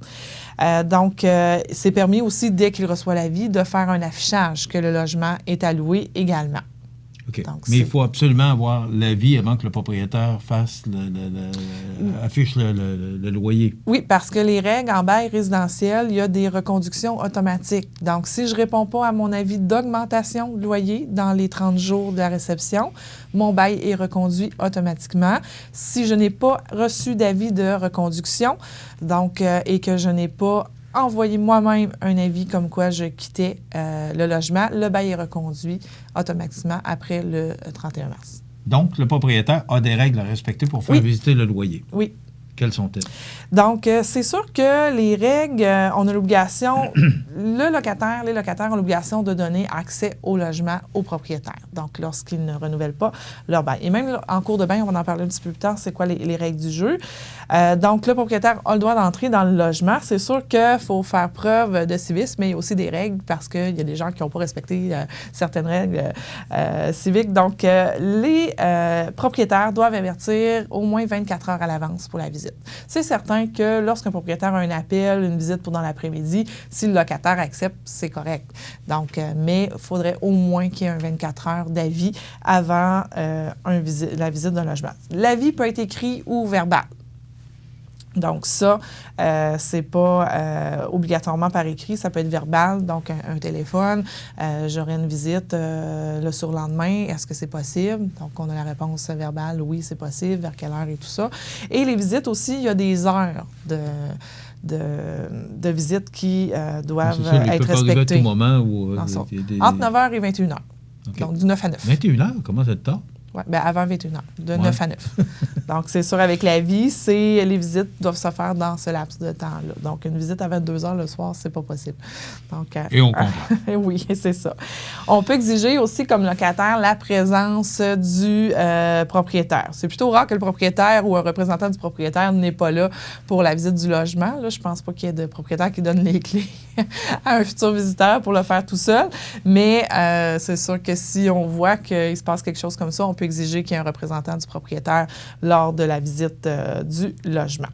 Donc, c'est permis aussi, dès qu'il reçoit l'avis, de faire un affichage que le logement est alloué également. OK. Mais il faut absolument avoir l'avis avant que le propriétaire affiche le loyer. Oui, parce que les règles en bail résidentiel, il y a des reconductions automatiques. Donc, si je ne réponds pas à mon avis d'augmentation de loyer dans les 30 jours de la réception, mon bail est reconduit automatiquement. Si je n'ai pas reçu d'avis de reconduction, donc, et que je n'ai pas envoyer moi-même un avis comme quoi je quittais le logement, le bail est reconduit automatiquement après le 31 mars. Donc, le propriétaire a des règles à respecter pour faire visiter le loyer. Oui. Quelles sont-elles? Donc, c'est sûr que les règles, on a l'obligation, les locataires ont l'obligation de donner accès au logement aux propriétaires. Donc, lorsqu'ils ne renouvellent pas leur bail. Et même en cours de bail, on va en parler un petit peu plus tard, c'est quoi les règles du jeu. Donc, le propriétaire a le droit d'entrer dans le logement. C'est sûr qu'il faut faire preuve de civisme, mais il y a aussi des règles parce qu'il y a des gens qui n'ont pas respecté certaines règles civiques. Donc, les propriétaires doivent avertir au moins 24 heures à l'avance pour la visite. C'est certain que lorsqu'un propriétaire a un appel, une visite pour dans l'après-midi, si le locataire accepte, c'est correct. Donc, mais il faudrait au moins qu'il y ait un 24 heures d'avis avant la visite d'un logement. L'avis peut être écrit ou verbal. Donc ça, c'est pas obligatoirement par écrit, ça peut être verbal, donc un téléphone, j'aurai une visite le surlendemain, est-ce que c'est possible? Donc on a la réponse verbale, oui, c'est possible, vers quelle heure et tout ça. Et les visites aussi, il y a des heures de visites qui doivent être respectées. À tout moment où, entre 9h et 21h, okay. Donc du 9 à 9. 21h, comment ça te tard? Oui, bien avant 21h, de 9 à 9. Donc, c'est sûr, avec la vie, les visites doivent se faire dans ce laps de temps-là. Donc, une visite à 22h le soir, c'est pas possible. Donc, et on comprend. Oui, c'est ça. On peut exiger aussi, comme locataire, la présence du propriétaire. C'est plutôt rare que le propriétaire ou un représentant du propriétaire n'est pas là pour la visite du logement. Là, je pense pas qu'il y ait de propriétaire qui donne les clés à un futur visiteur pour le faire tout seul. Mais c'est sûr que si on voit qu'il se passe quelque chose comme ça, on peut exiger qu'il y ait un représentant du propriétaire lors de la visite du logement.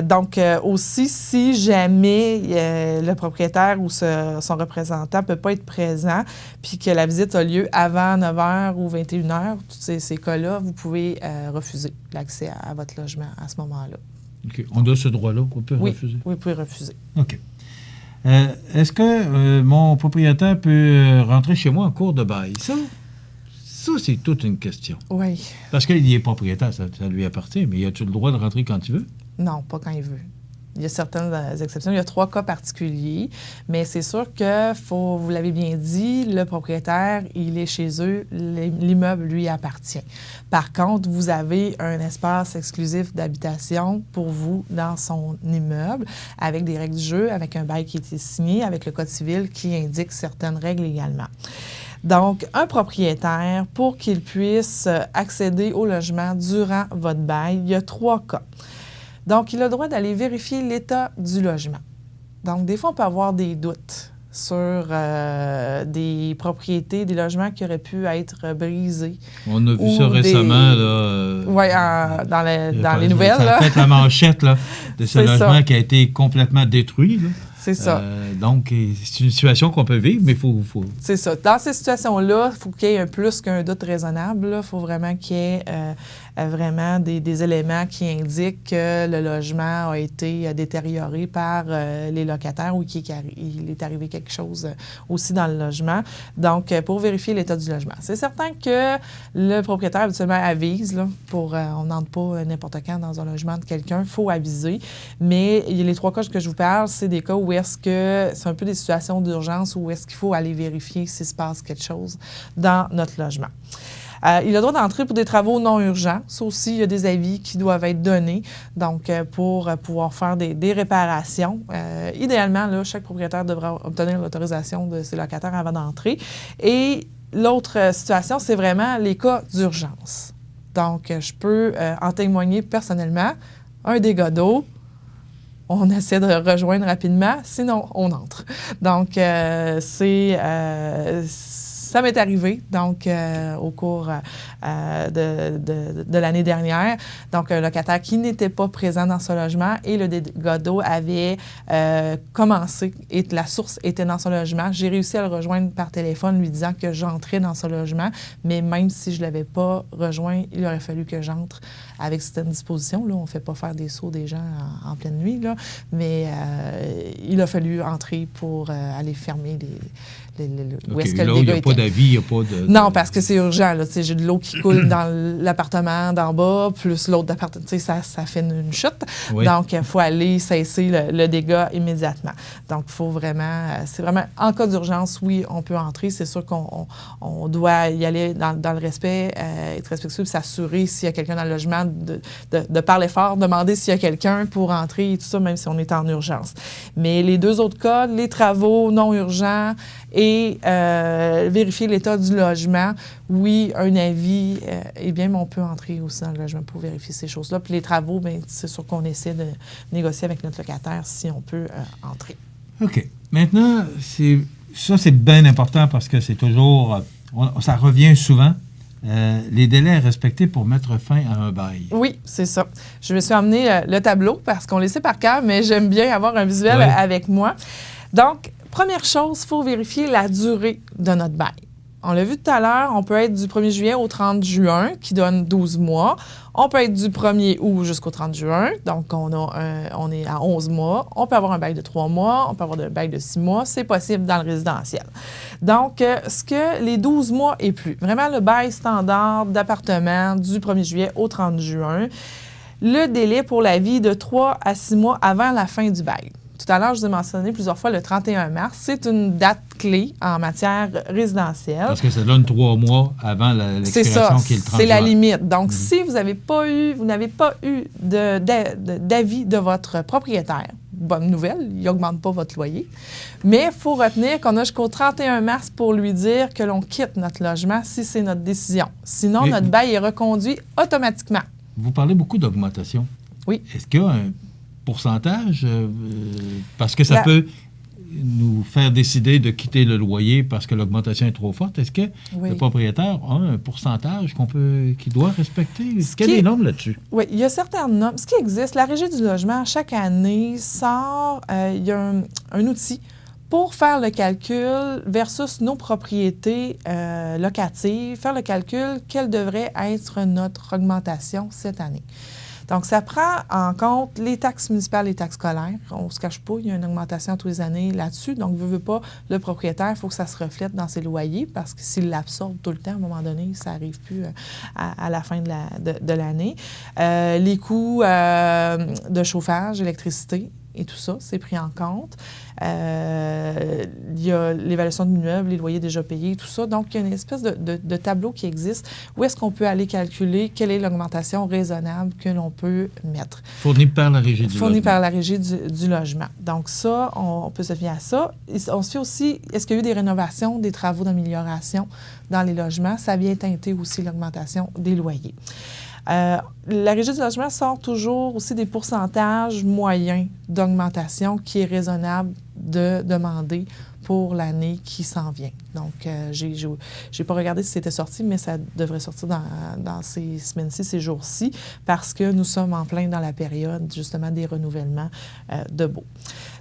Donc, aussi, si jamais le propriétaire ou son représentant ne peut pas être présent, puis que la visite a lieu avant 9h ou 21h, tous ces cas-là, vous pouvez refuser l'accès à votre logement à ce moment-là. OK. On a ce droit-là? On peut refuser? Oui, vous pouvez refuser. OK. Est-ce que mon propriétaire peut rentrer chez moi en cours de bail? Ça, c'est toute une question. Oui. Parce qu'il est propriétaire, ça lui appartient, mais as-tu le droit de rentrer quand il veut? Non, pas quand il veut. Il y a certaines exceptions. Il y a 3 cas particuliers, mais c'est sûr que, vous l'avez bien dit, le propriétaire, il est chez eux, l'immeuble lui appartient. Par contre, vous avez un espace exclusif d'habitation pour vous dans son immeuble, avec des règles du jeu, avec un bail qui a été signé, avec le Code civil qui indique certaines règles également. Donc, un propriétaire, pour qu'il puisse accéder au logement durant votre bail, il y a 3 cas. Donc, il a le droit d'aller vérifier l'état du logement. Donc, des fois, on peut avoir des doutes sur des propriétés, des logements qui auraient pu être brisés. On a vu ça récemment. Oui, dans les nouvelles. Ça a fait la manchette là, de ce logement qui a été complètement détruit. Là. C'est ça. Donc, c'est une situation qu'on peut vivre, mais il faut... C'est ça. Dans ces situations-là, il faut qu'il y ait un plus qu'un doute raisonnable. Il faut vraiment qu'il y ait vraiment des éléments qui indiquent que le logement a été détérioré par les locataires ou qu'il est arrivé quelque chose aussi dans le logement. Donc, pour vérifier l'état du logement. C'est certain que le propriétaire, habituellement, avise. Là, on n'entre pas n'importe quand dans un logement de quelqu'un. Il faut aviser. Mais les 3 cas que je vous parle, c'est des cas où est-ce que c'est un peu des situations d'urgence où est-ce qu'il faut aller vérifier s'il se passe quelque chose dans notre logement. Il a le droit d'entrer pour des travaux non urgents. Ça aussi, il y a des avis qui doivent être donnés, donc pour pouvoir faire des réparations. Idéalement, là, chaque propriétaire devra obtenir l'autorisation de ses locataires avant d'entrer. Et l'autre situation, c'est vraiment les cas d'urgence. Donc, je peux en témoigner personnellement. Un dégât d'eau, on essaie de rejoindre rapidement, sinon on entre. Donc, ça m'est arrivé, donc, au cours de l'année dernière. Donc, un locataire qui n'était pas présent dans ce logement et le dégât d'eau avait commencé et la source était dans son logement. J'ai réussi à le rejoindre par téléphone, lui disant que j'entrais dans ce logement, mais même si je ne l'avais pas rejoint, il aurait fallu que j'entre avec certaines dispositions. Là, on ne fait pas faire des sauts des gens en pleine nuit, là, mais il a fallu entrer pour aller fermer où est-ce que le dégât était. Il n'y a pas d'avis, il n'y a pas de... Non, parce que c'est urgent. Là, j'ai de l'eau qui coule dans l'appartement d'en bas, plus l'autre appartement. Ça fait une chute. Oui. Donc, il faut aller cesser le dégât immédiatement. Donc, il faut vraiment... c'est vraiment... En cas d'urgence, oui, on peut entrer. C'est sûr qu'on doit y aller dans le respect, être respectueux, s'assurer s'il y a quelqu'un dans le logement de parler fort, demander s'il y a quelqu'un pour entrer et tout ça, même si on est en urgence. Mais les 2 autres cas, les travaux non urgents et vérifier l'état du logement, oui, un avis, eh bien, mais on peut entrer aussi dans le logement pour vérifier ces choses-là. Puis les travaux, bien, c'est sûr qu'on essaie de négocier avec notre locataire si on peut entrer. OK. Maintenant, c'est bien important parce que c'est toujours... ça revient souvent. Les délais respectés pour mettre fin à un bail. Oui, c'est ça. Je me suis emmené le tableau parce qu'on le sait par cœur, mais j'aime bien avoir un visuel avec moi. Donc, première chose, il faut vérifier la durée de notre bail. On l'a vu tout à l'heure, on peut être du 1er juillet au 30 juin, qui donne 12 mois. On peut être du 1er août jusqu'au 30 juin, donc on est à 11 mois. On peut avoir un bail de 3 mois, on peut avoir un bail de 6 mois. C'est possible dans le résidentiel. Donc, les 12 mois et plus, vraiment le bail standard d'appartement du 1er juillet au 30 juin, le délai pour la vie de 3 à 6 mois avant la fin du bail. Tout à l'heure, je vous ai mentionné plusieurs fois le 31 mars. C'est une date clé en matière résidentielle. Parce que ça donne 3 mois avant l'expiration qui est le 30 c'est la juin. limite. Donc, si vous n'avez pas eu d'avis de votre propriétaire, bonne nouvelle, il n'augmente pas votre loyer. Mais il faut retenir qu'on a jusqu'au 31 mars pour lui dire que l'on quitte notre logement si c'est notre décision. Sinon, notre bail est reconduit automatiquement. Vous parlez beaucoup d'augmentation. Oui. Est-ce qu'il y a un pourcentage? Parce que ça peut nous faire décider de quitter le loyer parce que l'augmentation est trop forte. Est-ce que le propriétaire a un pourcentage qu'il doit respecter? Quelle est la norme là-dessus? Oui, il y a certaines normes. Ce qui existe, la Régie du logement, chaque année, sort, il y a un outil pour faire le calcul versus nos propriétés locatives, faire le calcul, quelle devrait être notre augmentation cette année. Donc, ça prend en compte les taxes municipales et les taxes scolaires. On ne se cache pas, il y a une augmentation tous les années là-dessus. Donc, veut pas, le propriétaire, il faut que ça se reflète dans ses loyers parce que s'il l'absorbe tout le temps, à un moment donné, ça n'arrive plus à la fin de l'année. Les coûts de chauffage, électricité et tout ça, c'est pris en compte. Il y a l'évaluation de l'immeuble, les loyers déjà payés, tout ça. Donc, il y a une espèce de tableau qui existe où est-ce qu'on peut aller calculer quelle est l'augmentation raisonnable que l'on peut mettre. Fourni par la Régie du logement. Fourni par la Régie du logement. Donc, ça, on peut se fier à ça. On se fie aussi, est-ce qu'il y a eu des rénovations, des travaux d'amélioration dans les logements? Ça vient teinter aussi l'augmentation des loyers. La Régie du logement sort toujours aussi des pourcentages moyens d'augmentation qui est raisonnable de demander pour l'année qui s'en vient. Donc, j'ai pas regardé si c'était sorti, mais ça devrait sortir dans ces semaines-ci, ces jours-ci, parce que nous sommes en plein dans la période, justement, des renouvellements de baux.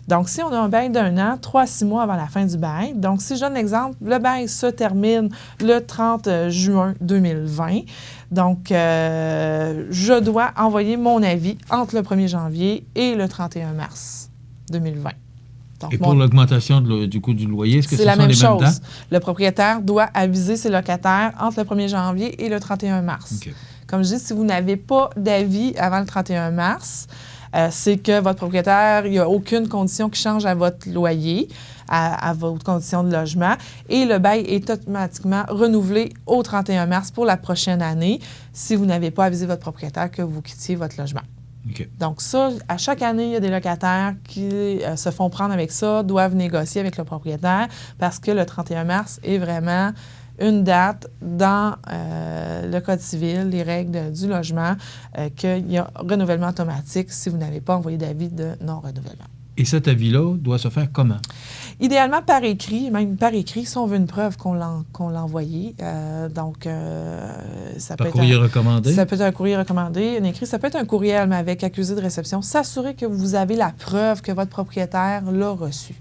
Donc, si on a un bail d'1 an, 3 à 6 mois avant la fin du bail. Donc, si je donne l'exemple, le bail se termine le 30 juin 2020. Donc, je dois envoyer mon avis entre le 1er janvier et le 31 mars 2020. Donc, et pour l'augmentation du coût du loyer, est-ce que c'est la même chose? Mêmes dates? Le propriétaire doit aviser ses locataires entre le 1er janvier et le 31 mars. Okay. Comme je dis, si vous n'avez pas d'avis avant le 31 mars, c'est que votre propriétaire, il n'y a aucune condition qui change à votre loyer, à votre condition de logement, et le bail est automatiquement renouvelé au 31 mars pour la prochaine année si vous n'avez pas avisé votre propriétaire que vous quittiez votre logement. Okay. Donc ça, à chaque année, il y a des locataires qui se font prendre avec ça, doivent négocier avec le propriétaire parce que le 31 mars est vraiment une date dans le Code civil, les règles du logement, qu'il y a renouvellement automatique si vous n'avez pas envoyé d'avis de non-renouvellement. Et cet avis-là doit se faire comment? Idéalement par écrit, même par écrit, si on veut une preuve qu'on l'a envoyé. Donc, ça peut être courrier recommandé? Ça peut être un courrier recommandé, un écrit. Ça peut être un courriel, mais avec accusé de réception. S'assurer que vous avez la preuve que votre propriétaire l'a reçu.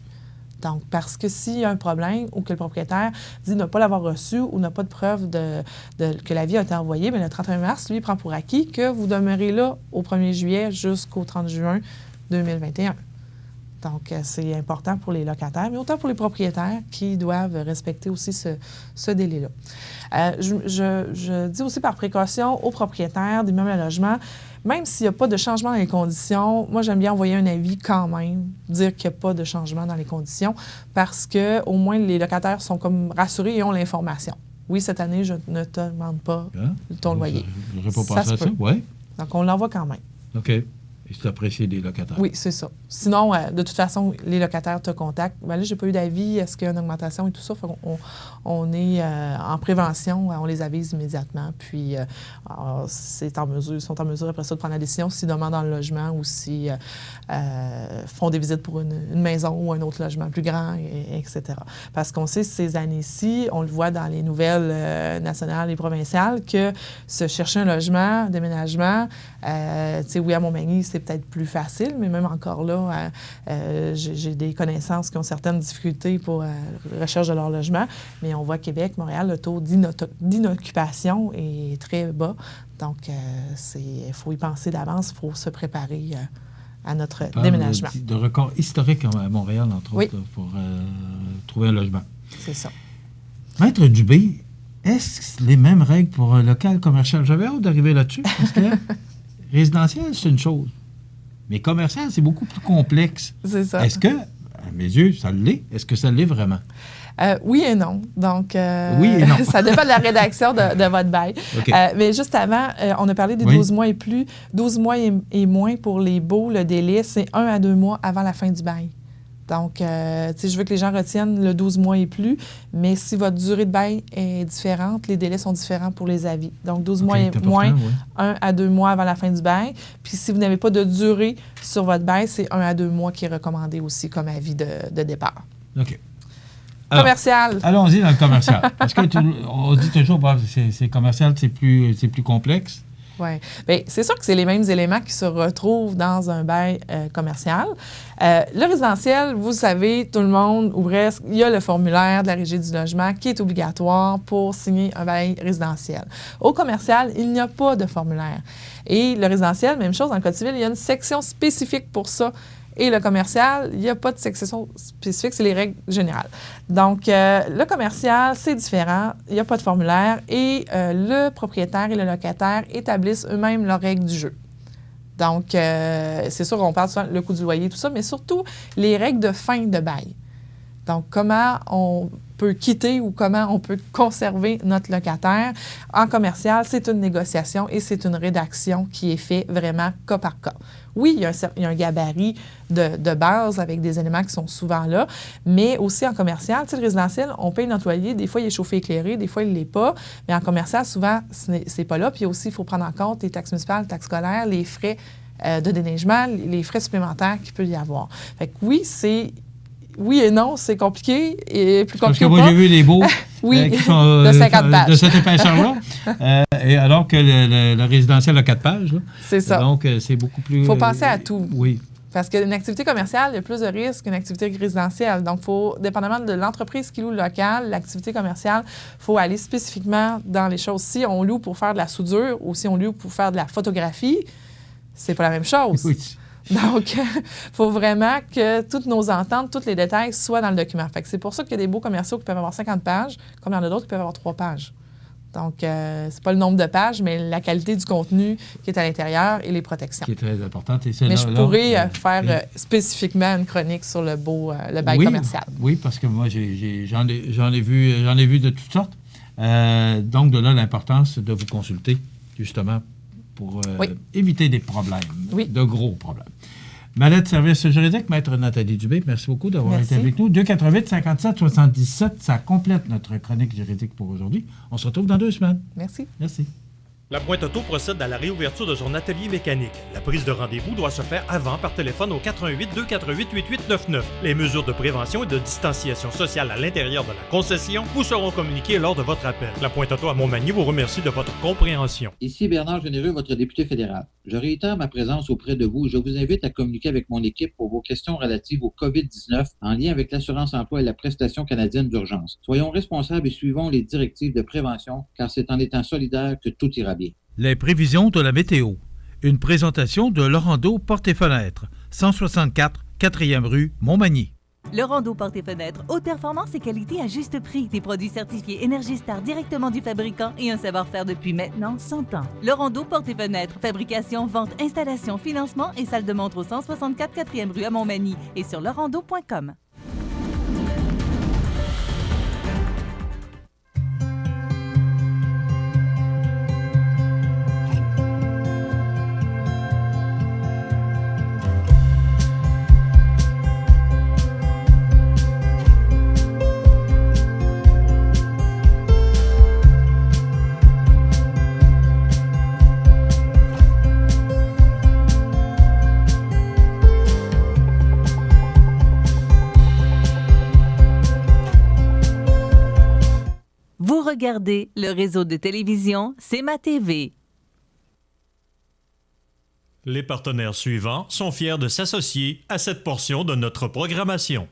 Donc, parce que s'il y a un problème ou que le propriétaire dit ne pas l'avoir reçu ou n'a pas de preuve que l'avis a été envoyé, bien, le 31 mars, lui, il prend pour acquis que vous demeurez là au 1er juillet jusqu'au 30 juin 2021. Donc, c'est important pour les locataires, mais autant pour les propriétaires qui doivent respecter aussi ce délai-là. Je dis aussi par précaution aux propriétaires d'immeubles à logement, même s'il n'y a pas de changement dans les conditions, moi, j'aime bien envoyer un avis quand même, dire qu'il n'y a pas de changement dans les conditions, parce qu'au moins, les locataires sont comme rassurés et ont l'information. Oui, cette année, je ne te demande pas ton loyer. Je n'aurais pas pensé à ça, oui. Donc, on l'envoie quand même. OK. Et c'est apprécié des locataires. Oui, c'est ça. Sinon, de toute façon, les locataires te contactent. Ben là, j'ai pas eu d'avis. Est-ce qu'il y a une augmentation et tout ça? On est en prévention. On les avise immédiatement. Puis, ils sont en mesure après ça de prendre la décision s'ils demandent dans le logement ou s'ils font des visites pour une maison ou un autre logement plus grand, etc. Parce qu'on sait, ces années-ci, on le voit dans les nouvelles nationales et provinciales, que se chercher un logement, un déménagement, oui, à Montmagny, c'est peut-être plus facile, mais même encore là, j'ai des connaissances qui ont certaines difficultés pour la recherche de leur logement. Mais on voit Québec, Montréal, le taux d'inoccupation est très bas. Donc, il faut y penser d'avance, il faut se préparer à notre déménagement. De records historiques à Montréal, entre autres, pour trouver un logement. C'est ça. Maître Dubé, est-ce les mêmes règles pour un local commercial? J'avais hâte d'arriver là-dessus, parce que résidentiel, c'est une chose. Mais commercial, c'est beaucoup plus complexe. C'est ça. Est-ce que, à mes yeux, ça l'est? Est-ce que ça l'est vraiment? Oui et non. Donc, oui et non. Ça dépend de la rédaction de votre bail. Okay. Mais juste avant, on a parlé des 12 mois et plus. 12 mois et moins pour les baux, le délai, c'est 1 à 2 mois avant la fin du bail. Donc, je veux que les gens retiennent le 12 mois et plus, mais si votre durée de bail est différente, les délais sont différents pour les avis. Donc, 12 mois et moins, 1 à 2 mois avant la fin du bail. Puis, si vous n'avez pas de durée sur votre bail, c'est 1 à 2 mois qui est recommandé aussi comme avis de départ. OK. Alors, commercial. Allons-y dans le commercial. Parce qu'on dit toujours, c'est commercial, c'est plus complexe. Oui. Bien, c'est sûr que c'est les mêmes éléments qui se retrouvent dans un bail commercial. Le résidentiel, vous savez, tout le monde, ou presque, il y a le formulaire de la Régie du logement qui est obligatoire pour signer un bail résidentiel. Au commercial, il n'y a pas de formulaire. Et le résidentiel, même chose, dans le Code civil, il y a une section spécifique pour ça. Et le commercial, il n'y a pas de section spécifique, c'est les règles générales. Donc, le commercial, c'est différent, il n'y a pas de formulaire et le propriétaire et le locataire établissent eux-mêmes leurs règles du jeu. Donc, c'est sûr qu'on parle souvent le coût du loyer, tout ça, mais surtout les règles de fin de bail. Donc, comment on peut quitter ou comment on peut conserver notre locataire. En commercial, c'est une négociation et c'est une rédaction qui est faite vraiment cas par cas. Oui, il y a un gabarit de base avec des éléments qui sont souvent là, mais aussi en commercial, tu sais, le résidentiel, on paye notre loyer, des fois il est chauffé éclairé, des fois il ne l'est pas, mais en commercial, souvent, c'est pas là. Puis aussi, il faut prendre en compte les taxes municipales, les taxes scolaires, les frais de déneigement, les frais supplémentaires qu'il peut y avoir. Fait que oui et non, c'est compliqué et plus compliqué. Parce que moi, j'ai vu les beaux qui sont de 50 pages. De cette épaisseur-là. Et alors que le résidentiel a 4 pages. Là. C'est ça. Donc, c'est beaucoup plus... Il faut penser à tout. Oui. Parce qu'une activité commerciale, il y a plus de risques qu'une activité résidentielle. Donc, il faut, dépendamment de l'entreprise qui loue le local, l'activité commerciale, il faut aller spécifiquement dans les choses. Si on loue pour faire de la soudure ou si on loue pour faire de la photographie, c'est pas la même chose. Oui. Donc, il faut vraiment que toutes nos ententes, tous les détails soient dans le document. Fait que c'est pour ça qu'il y a des beaux commerciaux qui peuvent avoir 50 pages, comme il y en a d'autres qui peuvent avoir 3 pages. Donc, c'est pas le nombre de pages, mais la qualité du contenu qui est à l'intérieur et les protections. Qui est très importante. Mais je pourrais faire spécifiquement une chronique sur le bail commercial. Oui, parce que moi, j'en ai vu de toutes sortes. Donc, de là, l'importance de vous consulter, justement, pour éviter des problèmes, de gros problèmes. Mallette Service juridique, Maître Nathalie Dubé, merci beaucoup d'avoir été avec nous. 288-57-77, ça complète notre chronique juridique pour aujourd'hui. On se retrouve dans 2 semaines. Merci. Merci. La Pointe Auto procède à la réouverture de son atelier mécanique. La prise de rendez-vous doit se faire avant par téléphone au 88-248-8899. Les mesures de prévention et de distanciation sociale à l'intérieur de la concession vous seront communiquées lors de votre appel. La Pointe Auto à Montmagny vous remercie de votre compréhension. Ici Bernard Généreux, votre député fédéral. Je réitère ma présence auprès de vous et je vous invite à communiquer avec mon équipe pour vos questions relatives au COVID-19 en lien avec l'assurance-emploi et la prestation canadienne d'urgence. Soyons responsables et suivons les directives de prévention car c'est en étant solidaires que tout ira bien. Les prévisions de la météo. Une présentation de Laurando Portes et Fenêtres, 164 4e rue, Montmagny. Laurando Portes et Fenêtres, haute performance et qualité à juste prix. Des produits certifiés Énergie Star directement du fabricant et un savoir-faire depuis maintenant 100 ans. Laurando Portes et Fenêtres, fabrication, vente, installation, financement et salle de montre au 164 4e rue à Montmagny et sur laurando.com. regardez le réseau de télévision C'est ma TV. Les partenaires suivants sont fiers de s'associer à cette portion de notre programmation.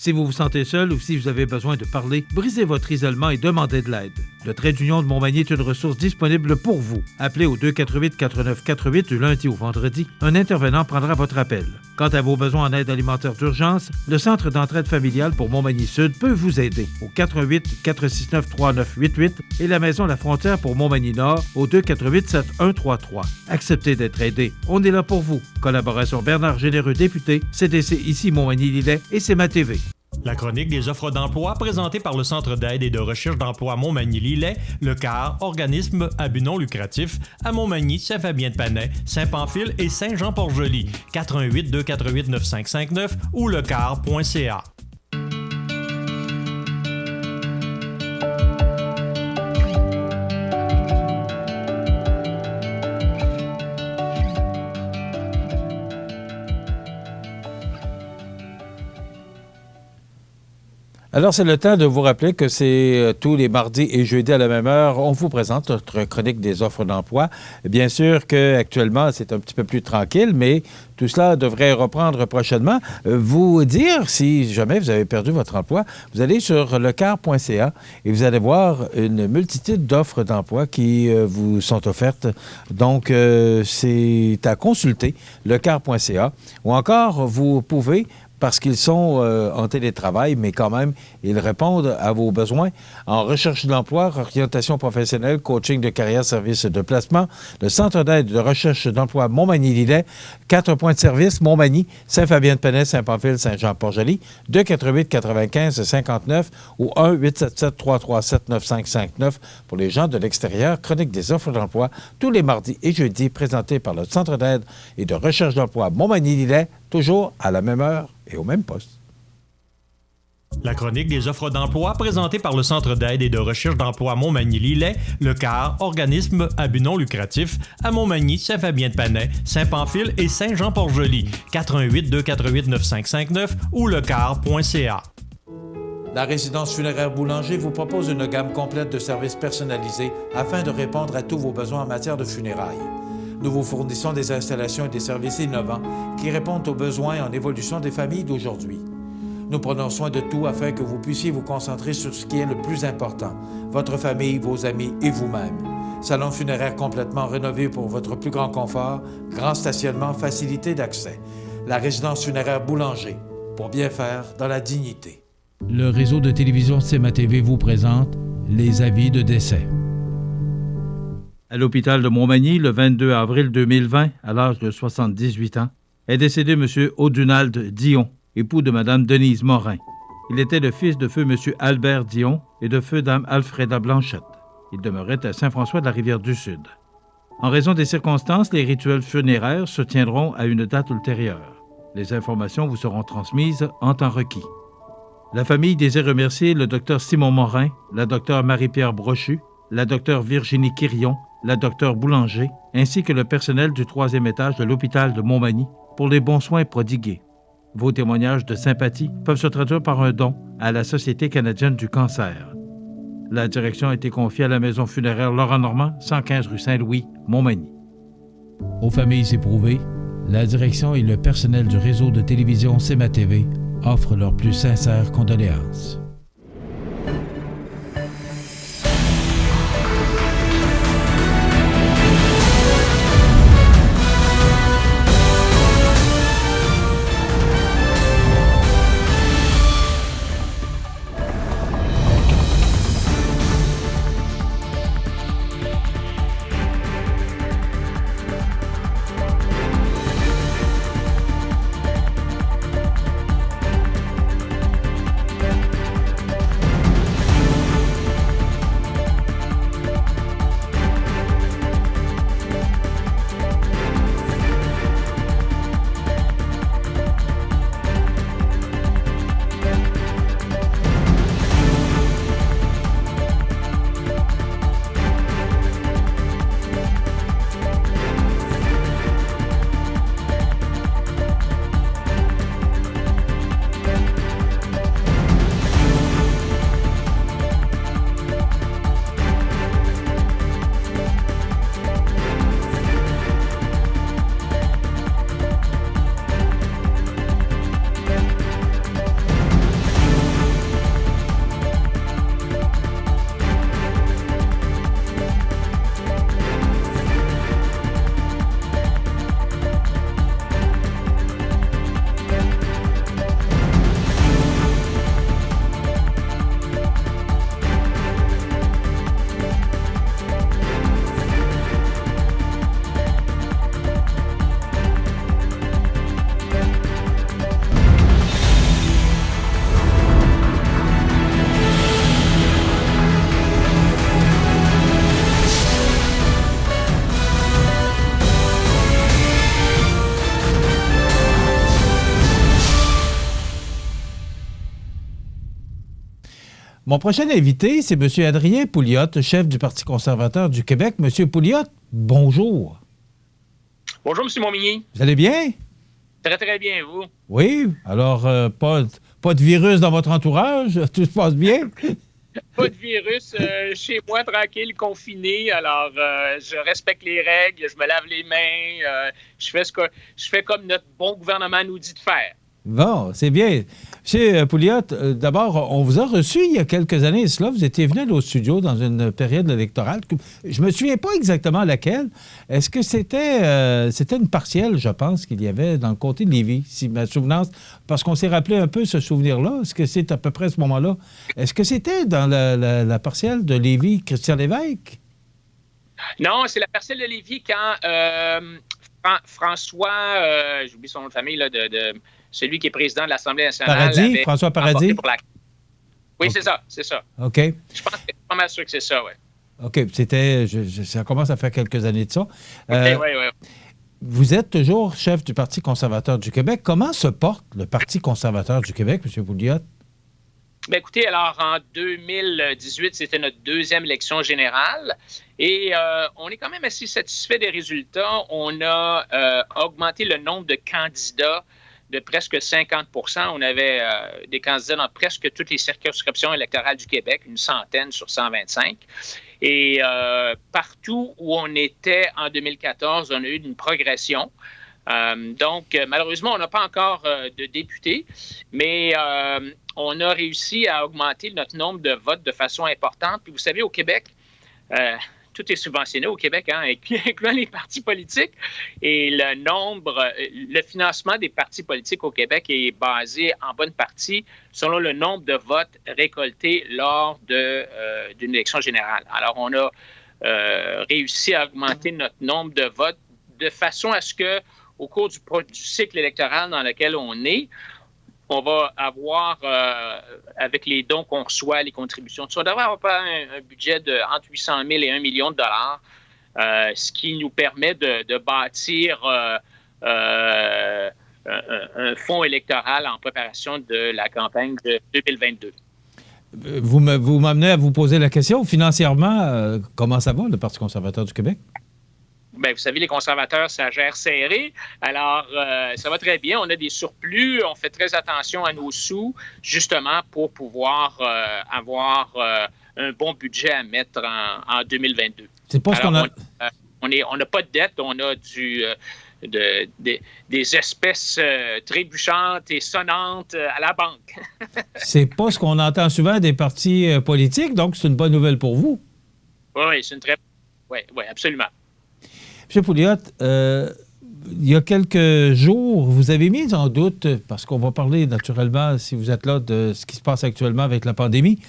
Si vous vous sentez seul ou si vous avez besoin de parler, brisez votre isolement et demandez de l'aide. Le trait d'union de Montmagny est une ressource disponible pour vous. Appelez au 248-4948 du lundi au vendredi. Un intervenant prendra votre appel. Quant à vos besoins en aide alimentaire d'urgence, le Centre d'entraide familiale pour Montmagny-Sud peut vous aider au 418-469-3988 et la Maison La Frontière pour Montmagny-Nord au 248-7133. Acceptez d'être aidé. On est là pour vous. Collaboration Bernard Généreux, député, CDC ici Montmagny-Lillet et C'est ma TV. La chronique des offres d'emploi présentée par le Centre d'aide et de recherche d'emploi Montmagny-Lillet, le CAR, organisme à but non lucratif, à Montmagny, Saint-Fabien-de-Panay, Saint-Pamphile et Saint-Jean-Port-Joli. 418-248-9559 ou lecar.ca. Alors, c'est le temps de vous rappeler que c'est tous les mardis et jeudis à la même heure, on vous présente notre chronique des offres d'emploi. Bien sûr qu'actuellement, c'est un petit peu plus tranquille, mais tout cela devrait reprendre prochainement. Vous dire, si jamais vous avez perdu votre emploi, vous allez sur lecar.ca et vous allez voir une multitude d'offres d'emploi qui vous sont offertes. Donc, c'est à consulter, lecar.ca. Ou encore, vous pouvez, parce qu'ils sont en télétravail, mais quand même, ils répondent à vos besoins en recherche d'emploi, orientation professionnelle, coaching de carrière, services de placement. Le Centre d'aide de recherche d'emploi Montmagny-Lillet, 4 points de service, Montmagny, Saint-Fabien-de-Panay, Saint-Pamphile, Saint-Jean-Port-Joli, 248-95-59 ou 1-877-337-9559 pour les gens de l'extérieur. Chronique des offres d'emploi tous les mardis et jeudis, présentés par le Centre d'aide et de recherche d'emploi Montmagny-Lillet, toujours à la même heure et au même poste. La chronique des offres d'emploi présentée par le Centre d'aide et de recherche d'emploi Montmagny-Lillet, le CAR, organisme à but non lucratif, à Montmagny, Saint-Fabien-de-Panay, Saint-Pamphile et Saint-Jean-Port-Joli. 418-248-9559 ou lecar.ca. La résidence funéraire Boulanger vous propose une gamme complète de services personnalisés afin de répondre à tous vos besoins en matière de funérailles. Nous vous fournissons des installations et des services innovants qui répondent aux besoins en évolution des familles d'aujourd'hui. Nous prenons soin de tout afin que vous puissiez vous concentrer sur ce qui est le plus important, votre famille, vos amis et vous-même. Salon funéraire complètement rénové pour votre plus grand confort, grand stationnement, facilité d'accès. La résidence funéraire Boulanger, pour bien faire dans la dignité. Le réseau de télévision C'est ma TV vous présente les avis de décès. À l'hôpital de Montmagny, le 22 avril 2020, à l'âge de 78 ans, est décédé M. Audunald Dion, époux de Mme Denise Morin. Il était le fils de feu M. Albert Dion et de feu Dame Alfreda Blanchette. Il demeurait à Saint-François-de-la-Rivière-du-Sud. En raison des circonstances, les rituels funéraires se tiendront à une date ultérieure. Les informations vous seront transmises en temps requis. La famille désire remercier le Dr Simon Morin, la Dr Marie-Pierre Brochu, la Dr Virginie Quirion, la Dr Boulanger, ainsi que le personnel du 3e étage de l'hôpital de Montmagny pour les bons soins prodigués. Vos témoignages de sympathie peuvent se traduire par un don à la Société canadienne du cancer. La direction a été confiée à la maison funéraire Laurent Normand, 115 rue Saint-Louis, Montmagny. Aux familles éprouvées, la direction et le personnel du réseau de télévision C'est ma TV offrent leurs plus sincères condoléances. Mon prochain invité, c'est M. Adrien Pouliot, chef du Parti conservateur du Québec. M. Pouliot, bonjour. Bonjour, M. Montmigny. Vous allez bien? Très, très bien, vous? Oui. Alors, pas de virus dans votre entourage? Tout se passe bien? Pas de virus. Chez moi, tranquille, confiné. Alors, je respecte les règles, je me lave les mains. Je fais comme notre bon gouvernement nous dit de faire. Bon, c'est bien. M. Pouliot, d'abord, on vous a reçu il y a quelques années, cela. Vous étiez venu au studio dans une période électorale. Je ne me souviens pas exactement laquelle. Est-ce que c'était une partielle, je pense, qu'il y avait dans le comté de Lévis, si ma souvenance... Parce qu'on s'est rappelé un peu ce souvenir-là. Est-ce que c'est à peu près ce moment-là? Est-ce que c'était dans la partielle de Lévis, Christian Lévesque? Non, c'est la partielle de Lévis quand François, j'oublie son nom de famille, là, celui qui est président de l'Assemblée nationale. Paradis, François Paradis? Oui, okay. C'est ça. OK. Je pense que c'est pas mal sûr que c'est ça, oui. OK. Ça commence à faire quelques années de ça. Oui. Vous êtes toujours chef du Parti conservateur du Québec. Comment se porte le Parti conservateur du Québec, M. Pouliot? Bien, écoutez, alors en 2018, c'était notre deuxième élection générale et on est quand même assez satisfait des résultats. On a augmenté le nombre de candidats de presque 50 %. On avait des candidats dans presque toutes les circonscriptions électorales du Québec, une centaine sur 125. Et partout où on était en 2014, on a eu une progression. Donc, malheureusement, on n'a pas encore de députés, mais on a réussi à augmenter notre nombre de votes de façon importante. Puis vous savez, au Québec, tout est subventionné au Québec, incluant les partis politiques. Et le financement des partis politiques au Québec est basé en bonne partie selon le nombre de votes récoltés lors d'une élection générale. Alors, on a réussi à augmenter notre nombre de votes de façon à ce que, au cours du cycle électoral dans lequel on est, on va avoir, avec les dons qu'on reçoit, les contributions, on devrait avoir un budget entre 800 000 et 1 million de dollars, ce qui nous permet de bâtir un fonds électoral en préparation de la campagne de 2022. Vous m'amenez à vous poser la question, financièrement, comment ça va, le Parti conservateur du Québec? Bien, vous savez, les conservateurs, ça gère serré. Alors, ça va très bien. On a des surplus. On fait très attention à nos sous, justement, pour pouvoir avoir un bon budget à mettre en 2022. C'est pas ce qu'on a... On n'a pas de dette. On a des espèces trébuchantes et sonnantes à la banque. C'est pas ce qu'on entend souvent des partis politiques, donc c'est une bonne nouvelle pour vous. Oui, c'est une très... Oui, absolument. M. Pouliot, il y a quelques jours, vous avez mis en doute, parce qu'on va parler naturellement, si vous êtes là, de ce qui se passe actuellement avec la pandémie,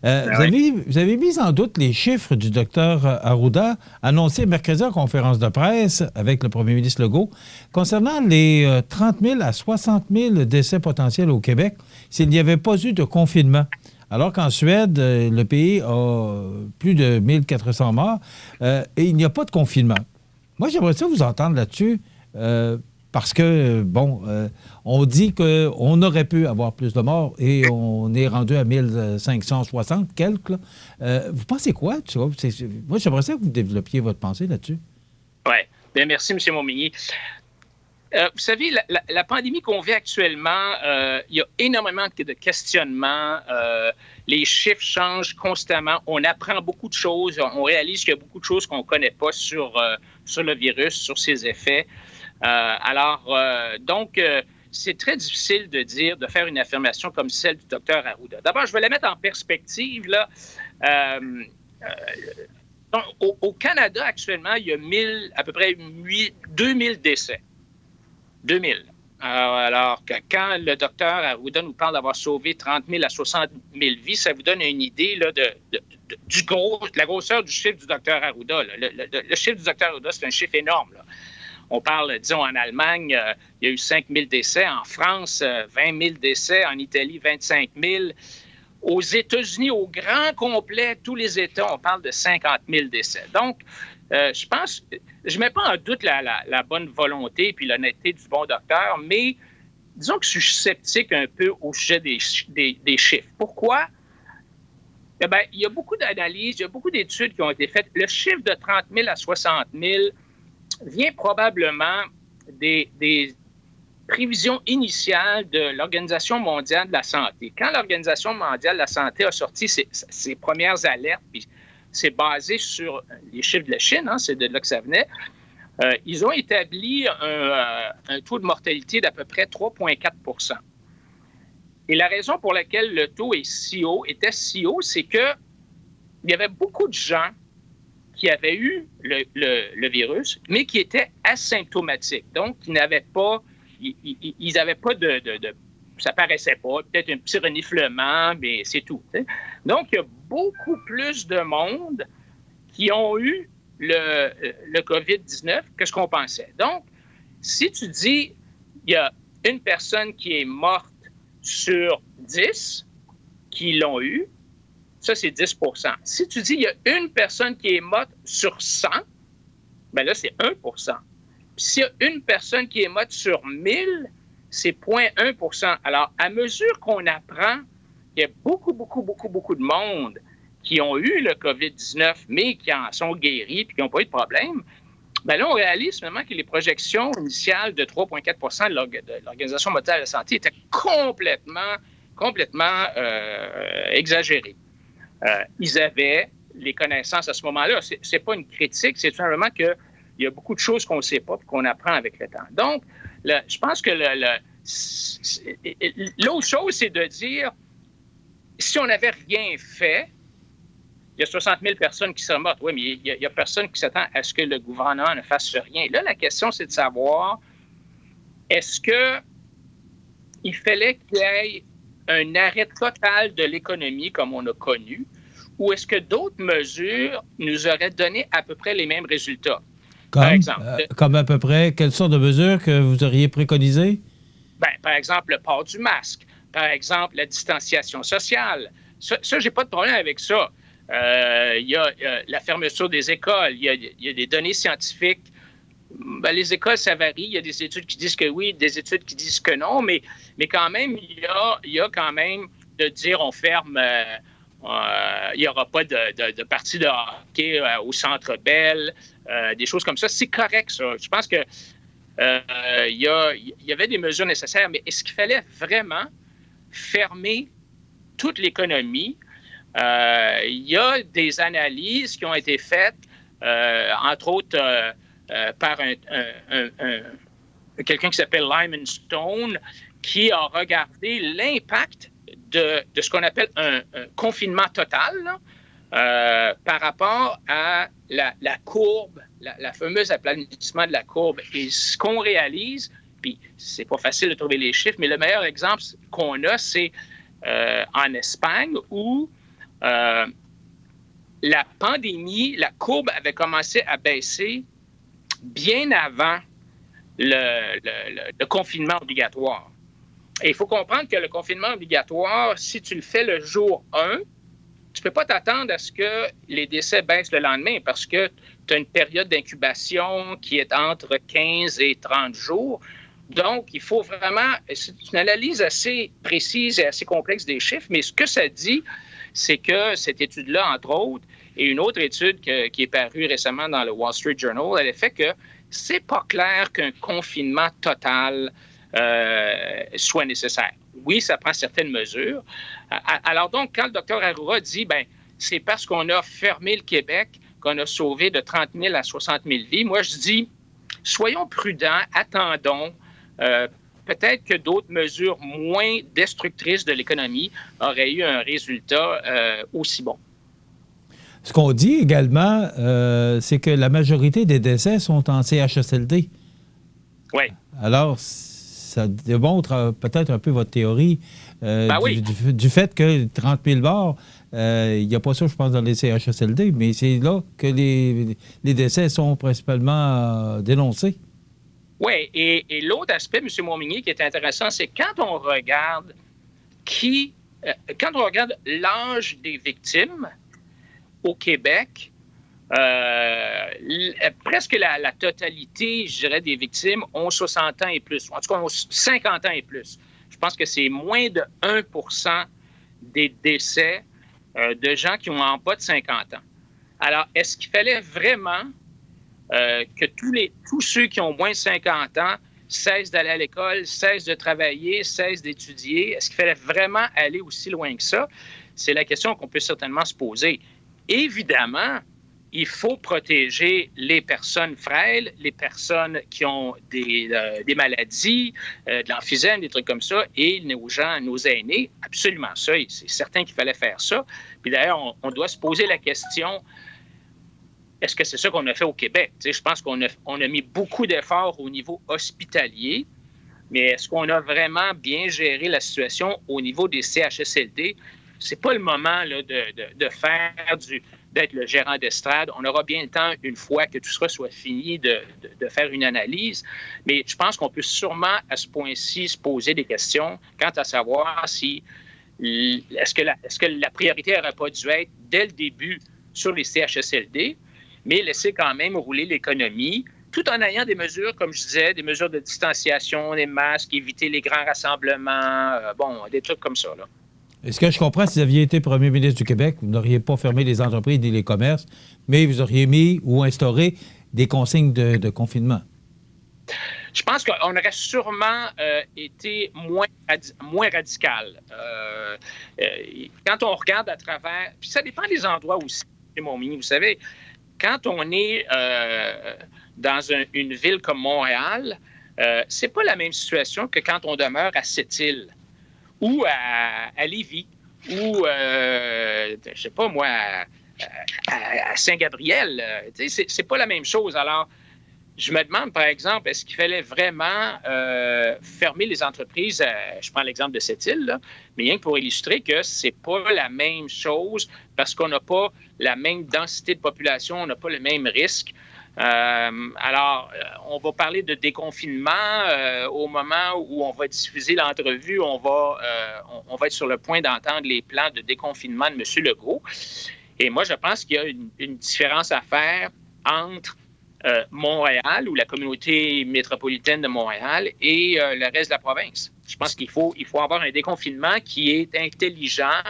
vous avez mis en doute les chiffres du Dr Arruda annoncés mercredi en conférence de presse avec le premier ministre Legault concernant les 30 000 à 60 000 décès potentiels au Québec s'il n'y avait pas eu de confinement. Alors qu'en Suède, le pays a plus de 1400 morts et il n'y a pas de confinement. Moi, j'aimerais ça vous entendre là-dessus parce que, on dit qu'on aurait pu avoir plus de morts et on est rendu à 1560 quelques. Vous pensez quoi? Moi, j'aimerais ça que vous développiez votre pensée là-dessus. Oui. Bien, merci, M. Montmigny. Vous savez, la pandémie qu'on vit actuellement, il y a énormément de questionnements. Les chiffres changent constamment. On apprend beaucoup de choses. On réalise qu'il y a beaucoup de choses qu'on ne connaît pas sur le virus, sur ses effets. Donc, c'est très difficile de faire une affirmation comme celle du Dr Arruda. D'abord, je vais la mettre en perspective. Là. Au Canada, actuellement, il y a à peu près 2000 décès. 2000. Alors que quand le docteur Arruda nous parle d'avoir sauvé 30 000 à 60 000 vies, ça vous donne une idée là, de la grosseur du chiffre du docteur Arruda. Le chiffre du docteur Arruda, c'est un chiffre énorme. Là. On parle, disons, en Allemagne, il y a eu 5 000 décès. En France, 20 000 décès. En Italie, 25 000. Aux États-Unis, au grand complet, tous les États, on parle de 50 000 décès. Donc, je pense, je ne mets pas en doute la bonne volonté et l'honnêteté du bon docteur, mais disons que je suis sceptique un peu au sujet des chiffres. Pourquoi? Eh bien, il y a beaucoup d'analyses, il y a beaucoup d'études qui ont été faites. Le chiffre de 30 000 à 60 000 vient probablement des prévisions initiales de l'Organisation mondiale de la santé. Quand l'Organisation mondiale de la santé a sorti ses premières alertes, puis c'est basé sur les chiffres de la Chine, hein, c'est de là que ça venait, ils ont établi un taux de mortalité d'à peu près 3,4 %. Et la raison pour laquelle le taux était si haut, c'est qu'il y avait beaucoup de gens qui avaient eu le virus, mais qui étaient asymptomatiques. Donc, ils n'avaient pas ça paraissait pas, peut-être un petit reniflement, mais c'est tout. T'sais. Donc, il y a beaucoup plus de monde qui ont eu le COVID-19 que ce qu'on pensait. Donc, si tu dis il y a une personne qui est morte sur 10 qui l'ont eu, ça, c'est 10 %. Si tu dis il y a une personne qui est morte sur 100, bien là, c'est 1 %. Puis s'il y a une personne qui est morte sur 1000, c'est 0,1 %. Alors, à mesure qu'on apprend qu'il y a beaucoup de monde qui ont eu le COVID-19, mais qui en sont guéris puis qui n'ont pas eu de problème, bien là, on réalise finalement que les projections initiales de 3,4 % de l'Organisation mondiale de la santé étaient complètement exagérées. Ils avaient les connaissances à ce moment-là. C'est pas une critique, c'est tout simplement qu'il y a beaucoup de choses qu'on ne sait pas et qu'on apprend avec le temps. Donc, je pense que l'autre chose, c'est de dire, si on n'avait rien fait, il y a 60 000 personnes qui sont mortes. Oui, mais il n'y a personne qui s'attend à ce que le gouvernement ne fasse rien. Là, la question, c'est de savoir, est-ce qu'il fallait qu'il y ait un arrêt total de l'économie comme on a connu, ou est-ce que d'autres mesures nous auraient donné à peu près les mêmes résultats? Par exemple, comme à peu près, quelles sortes de mesures que vous auriez préconisées? Bien, par exemple, le port du masque. Par exemple, la distanciation sociale. Ça, j'ai pas de problème avec ça. Il y a la fermeture des écoles. Il y a des données scientifiques. Ben, les écoles, ça varie. Il y a des études qui disent que oui, des études qui disent que non, mais quand même, il y a quand même de dire on ferme... il n'y aura pas de partie de hockey au Centre Bell, des choses comme ça. C'est correct, ça. Je pense que il y avait des mesures nécessaires, mais est-ce qu'il fallait vraiment fermer toute l'économie? Il y a des analyses qui ont été faites, entre autres par quelqu'un qui s'appelle Lyman Stone, qui a regardé l'impact de ce qu'on appelle un confinement total là, par rapport à la courbe, la fameuse aplanissement de la courbe. Et ce qu'on réalise, puis c'est pas facile de trouver les chiffres, mais le meilleur exemple qu'on a, c'est en Espagne où la pandémie, la courbe avait commencé à baisser bien avant le confinement obligatoire. Et il faut comprendre que le confinement obligatoire, si tu le fais le jour 1, tu ne peux pas t'attendre à ce que les décès baissent le lendemain parce que tu as une période d'incubation qui est entre 15 et 30 jours. Donc, il faut vraiment... C'est une analyse assez précise et assez complexe des chiffres, mais ce que ça dit, c'est que cette étude-là, entre autres, et une autre étude qui est parue récemment dans le Wall Street Journal, elle a fait que c'est pas clair qu'un confinement total soit nécessaire. Oui, ça prend certaines mesures. Alors donc, quand le Dr Arruda dit, ben, c'est parce qu'on a fermé le Québec qu'on a sauvé de 30 000 à 60 000 vies, moi je dis, soyons prudents, attendons. Peut-être que d'autres mesures moins destructrices de l'économie auraient eu un résultat aussi bon. Ce qu'on dit également, c'est que la majorité des décès sont en CHSLD. Oui. Alors, ça démontre peut-être un peu votre théorie du fait que 30 000 morts, il n'y a pas ça, je pense, dans les CHSLD, mais c'est là que les décès sont principalement dénoncés. Oui, et l'autre aspect, M. Montmigny, qui est intéressant, c'est quand on regarde l'âge des victimes au Québec, presque la totalité, je dirais, des victimes ont 60 ans et plus. En tout cas, ont 50 ans et plus. Je pense que c'est moins de 1 % des décès de gens qui ont en bas de 50 ans. Alors, est-ce qu'il fallait vraiment que tous ceux qui ont moins de 50 ans cessent d'aller à l'école, cessent de travailler, cessent d'étudier? Est-ce qu'il fallait vraiment aller aussi loin que ça? C'est la question qu'on peut certainement se poser. Évidemment, il faut protéger les personnes frêles, les personnes qui ont des maladies, de l'emphysème, des trucs comme ça, et nos gens, nos aînés. Absolument ça. C'est certain qu'il fallait faire ça. Puis d'ailleurs, on doit se poser la question, est-ce que c'est ça qu'on a fait au Québec? Tu sais, je pense qu'on a mis beaucoup d'efforts au niveau hospitalier, mais est-ce qu'on a vraiment bien géré la situation au niveau des CHSLD? C'est pas le moment là, de faire d'être le gérant d'estrade. On aura bien le temps, une fois que tout ça soit fini, de faire une analyse. Mais je pense qu'on peut sûrement, à ce point-ci, se poser des questions quant à savoir si est-ce que la priorité n'aurait pas dû être, dès le début, sur les CHSLD, mais laisser quand même rouler l'économie, tout en ayant des mesures, comme je disais, des mesures de distanciation, des masques, éviter les grands rassemblements, des trucs comme ça, là. Est-ce que je comprends, si vous aviez été premier ministre du Québec, vous n'auriez pas fermé les entreprises ni les commerces, mais vous auriez mis ou instauré des consignes de confinement? Je pense qu'on aurait sûrement été moins radical. Quand on regarde à travers... Puis ça dépend des endroits aussi, mon mini, vous savez. Quand on est dans une ville comme Montréal, c'est pas la même situation que quand on demeure à Sept-Îles ou à Lévis, ou, je sais pas moi, à Saint-Gabriel. C'est pas la même chose. Alors, je me demande, par exemple, est-ce qu'il fallait vraiment fermer les entreprises, je prends l'exemple de Sept-Îles, là, mais rien que pour illustrer que c'est pas la même chose parce qu'on n'a pas la même densité de population, on n'a pas le même risque. Alors, on va parler de déconfinement au moment où on va diffuser l'entrevue. On va être sur le point d'entendre les plans de déconfinement de M. Legault. Et moi, je pense qu'il y a une différence à faire entre Montréal ou la communauté métropolitaine de Montréal et le reste de la province. Je pense qu'il faut avoir un déconfinement qui est intelligent.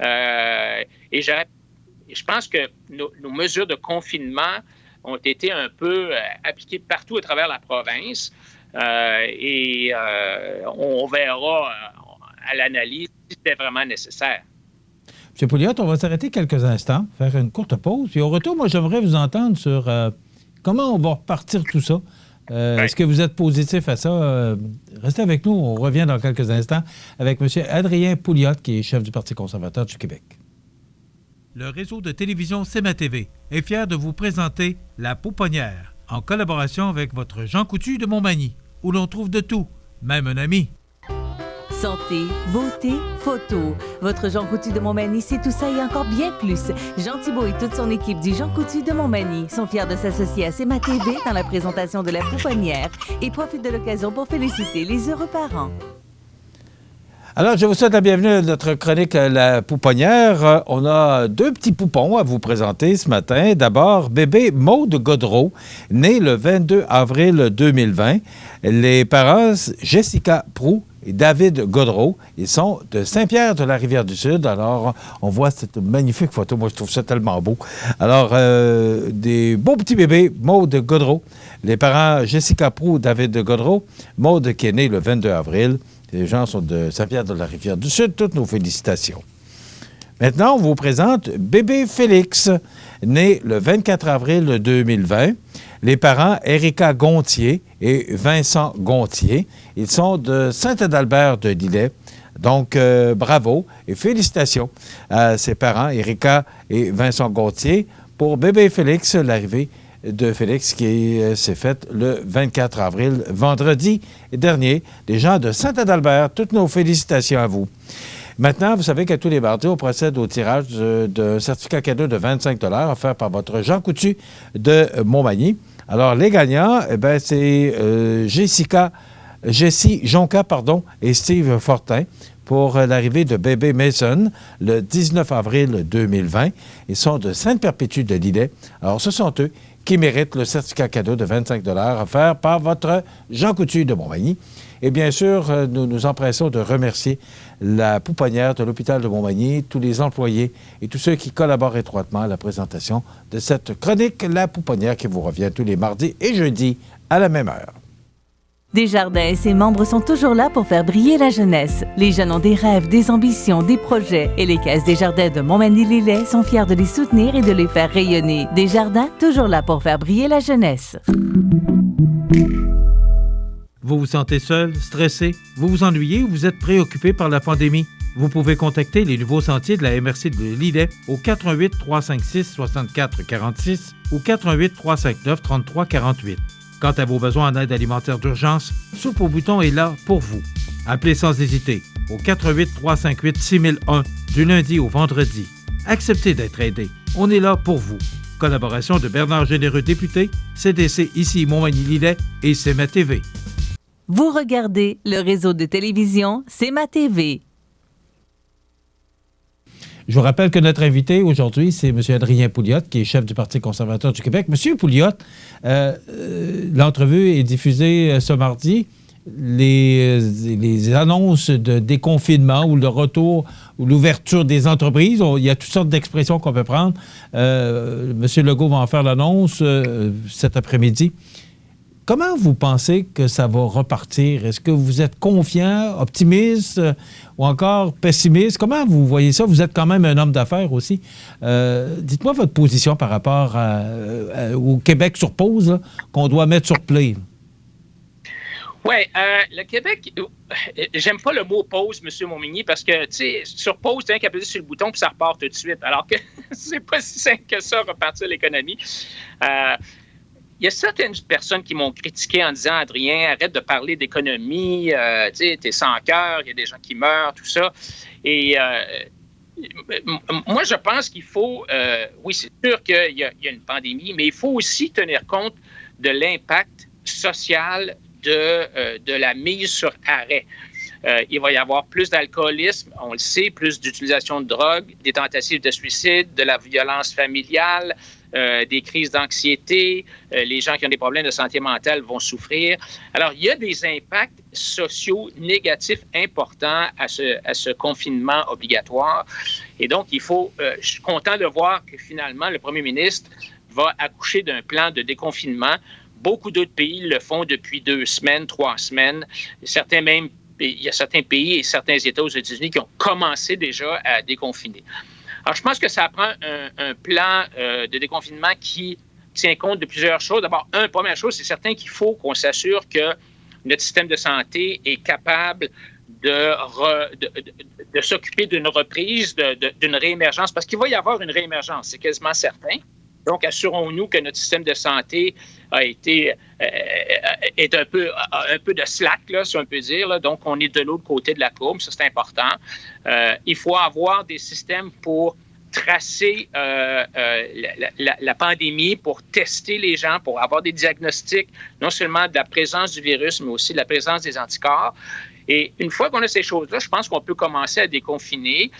Et je pense que nos mesures de confinement ont été un peu appliquées partout à travers la province. On verra à l'analyse si c'était vraiment nécessaire. M. Pouliot, on va s'arrêter quelques instants, faire une courte pause. Puis au retour, moi, j'aimerais vous entendre sur comment on va repartir tout ça. Est-ce que vous êtes positif à ça? Restez avec nous. On revient dans quelques instants avec M. Adrien Pouliot, qui est chef du Parti conservateur du Québec. Le réseau de télévision CMA-TV est fier de vous présenter La Pouponnière, en collaboration avec votre Jean Coutu de Montmagny, où l'on trouve de tout, même un ami. Santé, beauté, photo. Votre Jean Coutu de Montmagny, c'est tout ça et encore bien plus. Jean Thibault et toute son équipe du Jean Coutu de Montmagny sont fiers de s'associer à CMA-TV dans la présentation de La Pouponnière et profitent de l'occasion pour féliciter les heureux parents. Alors, je vous souhaite la bienvenue à notre chronique La Pouponnière. On a deux petits poupons à vous présenter ce matin. D'abord, bébé Maude Godreau, né le 22 avril 2020. Les parents, Jessica Proulx et David Godreau, ils sont de Saint-Pierre-de-la-Rivière-du-Sud. Alors, on voit cette magnifique photo. Moi, je trouve ça tellement beau. Alors, des beaux petits bébés, Maude Godreau. Les parents, Jessica Proulx, David Godreau. Maude qui est née le 22 avril. Les gens sont de Saint-Pierre-de-la-Rivière-du-Sud. Toutes nos félicitations. Maintenant, on vous présente bébé Félix, né le 24 avril 2020. Les parents, Erika Gontier et Vincent Gontier. Ils sont de Saint-Adalbert-de-Lillet. Donc, bravo et félicitations à ses parents, Erika et Vincent Gontier, pour bébé Félix, l'arrivée de Félix qui s'est faite le 24 avril, vendredi dernier. Les gens de Saint-Adalbert, toutes nos félicitations à vous. Maintenant, vous savez qu'à tous les mardis, on procède au tirage d'un certificat cadeau de 25 offert par votre Jean Coutu de Montmagny. Alors, les gagnants, c'est Jessie Jonca et Steve Fortin pour l'arrivée de bébé Mason le 19 avril 2020. Ils sont de Sainte-Perpétue de Lillet. Alors, ce sont eux qui méritent le certificat cadeau de 25 $ offert par votre Jean Coutu de Montmagny. Et bien sûr, nous nous empressons de remercier la pouponnière de l'hôpital de Montmagny, tous les employés et tous ceux qui collaborent étroitement à la présentation de cette chronique La Pouponnière qui vous revient tous les mardis et jeudis à la même heure. Desjardins et ses membres sont toujours là pour faire briller la jeunesse. Les jeunes ont des rêves, des ambitions, des projets et les caisses Desjardins de Montmagny-Lillet sont fiers de les soutenir et de les faire rayonner. Desjardins, toujours là pour faire briller la jeunesse. Vous vous sentez seul, stressé, vous vous ennuyez ou vous êtes préoccupé par la pandémie? Vous pouvez contacter les nouveaux sentiers de la MRC de Lillet au 418-356-6446 ou 418-359-3348. Quant à vos besoins en aide alimentaire d'urgence, Soupe au bouton est là pour vous. Appelez sans hésiter au 418-358-6001 du lundi au vendredi. Acceptez d'être aidé. On est là pour vous. Collaboration de Bernard Généreux, député, CDC ici Montmagny-Lillet et C'est ma TV. Vous regardez le réseau de télévision C'est ma TV. Je vous rappelle que notre invité aujourd'hui, c'est M. Adrien Pouliot, qui est chef du Parti conservateur du Québec. Monsieur Pouliot, l'entrevue est diffusée ce mardi. Les annonces de déconfinement ou le retour ou l'ouverture des entreprises, il y a toutes sortes d'expressions qu'on peut prendre. M. Legault va en faire l'annonce cet après-midi. Comment vous pensez que ça va repartir? Est-ce que vous êtes confiant, optimiste ou encore pessimiste? Comment vous voyez ça? Vous êtes quand même un homme d'affaires aussi. Dites-moi votre position par rapport au Québec sur pause là, qu'on doit mettre sur play. Oui, le Québec, j'aime pas le mot pause, M. Montmagny, parce que, tu sais, sur pause, tu as qu'à appuyer sur le bouton puis ça repart tout de suite. Alors que c'est pas si simple que ça, repartir l'économie. Il y a certaines personnes qui m'ont critiqué en disant « Adrien, arrête de parler d'économie, tu sais, t'es sans cœur, il y a des gens qui meurent, tout ça. » Et moi, je pense qu'il faut... oui, c'est sûr qu'il y a une pandémie, mais il faut aussi tenir compte de l'impact social de la mise sur arrêt. Il va y avoir plus d'alcoolisme, on le sait, plus d'utilisation de drogue, des tentatives de suicide, de la violence familiale, des crises d'anxiété, les gens qui ont des problèmes de santé mentale vont souffrir. Alors, il y a des impacts sociaux négatifs importants à ce confinement obligatoire. Et donc, je suis content de voir que finalement, le premier ministre va accoucher d'un plan de déconfinement. Beaucoup d'autres pays le font depuis 2 semaines, 3 semaines. Il y a certains pays et certains États aux États-Unis qui ont commencé déjà à déconfiner. Alors, je pense que ça prend un plan de déconfinement qui tient compte de plusieurs choses. D'abord, première chose, c'est certain qu'il faut qu'on s'assure que notre système de santé est capable de s'occuper d'une reprise, d'une réémergence, parce qu'il va y avoir une réémergence, c'est quasiment certain. Donc, assurons-nous que notre système de santé est un peu de slack, là, si on peut dire. Là. Donc, on est de l'autre côté de la courbe, ça c'est important. Il faut avoir des systèmes pour tracer la pandémie, pour tester les gens, pour avoir des diagnostics, non seulement de la présence du virus, mais aussi de la présence des anticorps. Et une fois qu'on a ces choses-là, je pense qu'on peut commencer à déconfiner.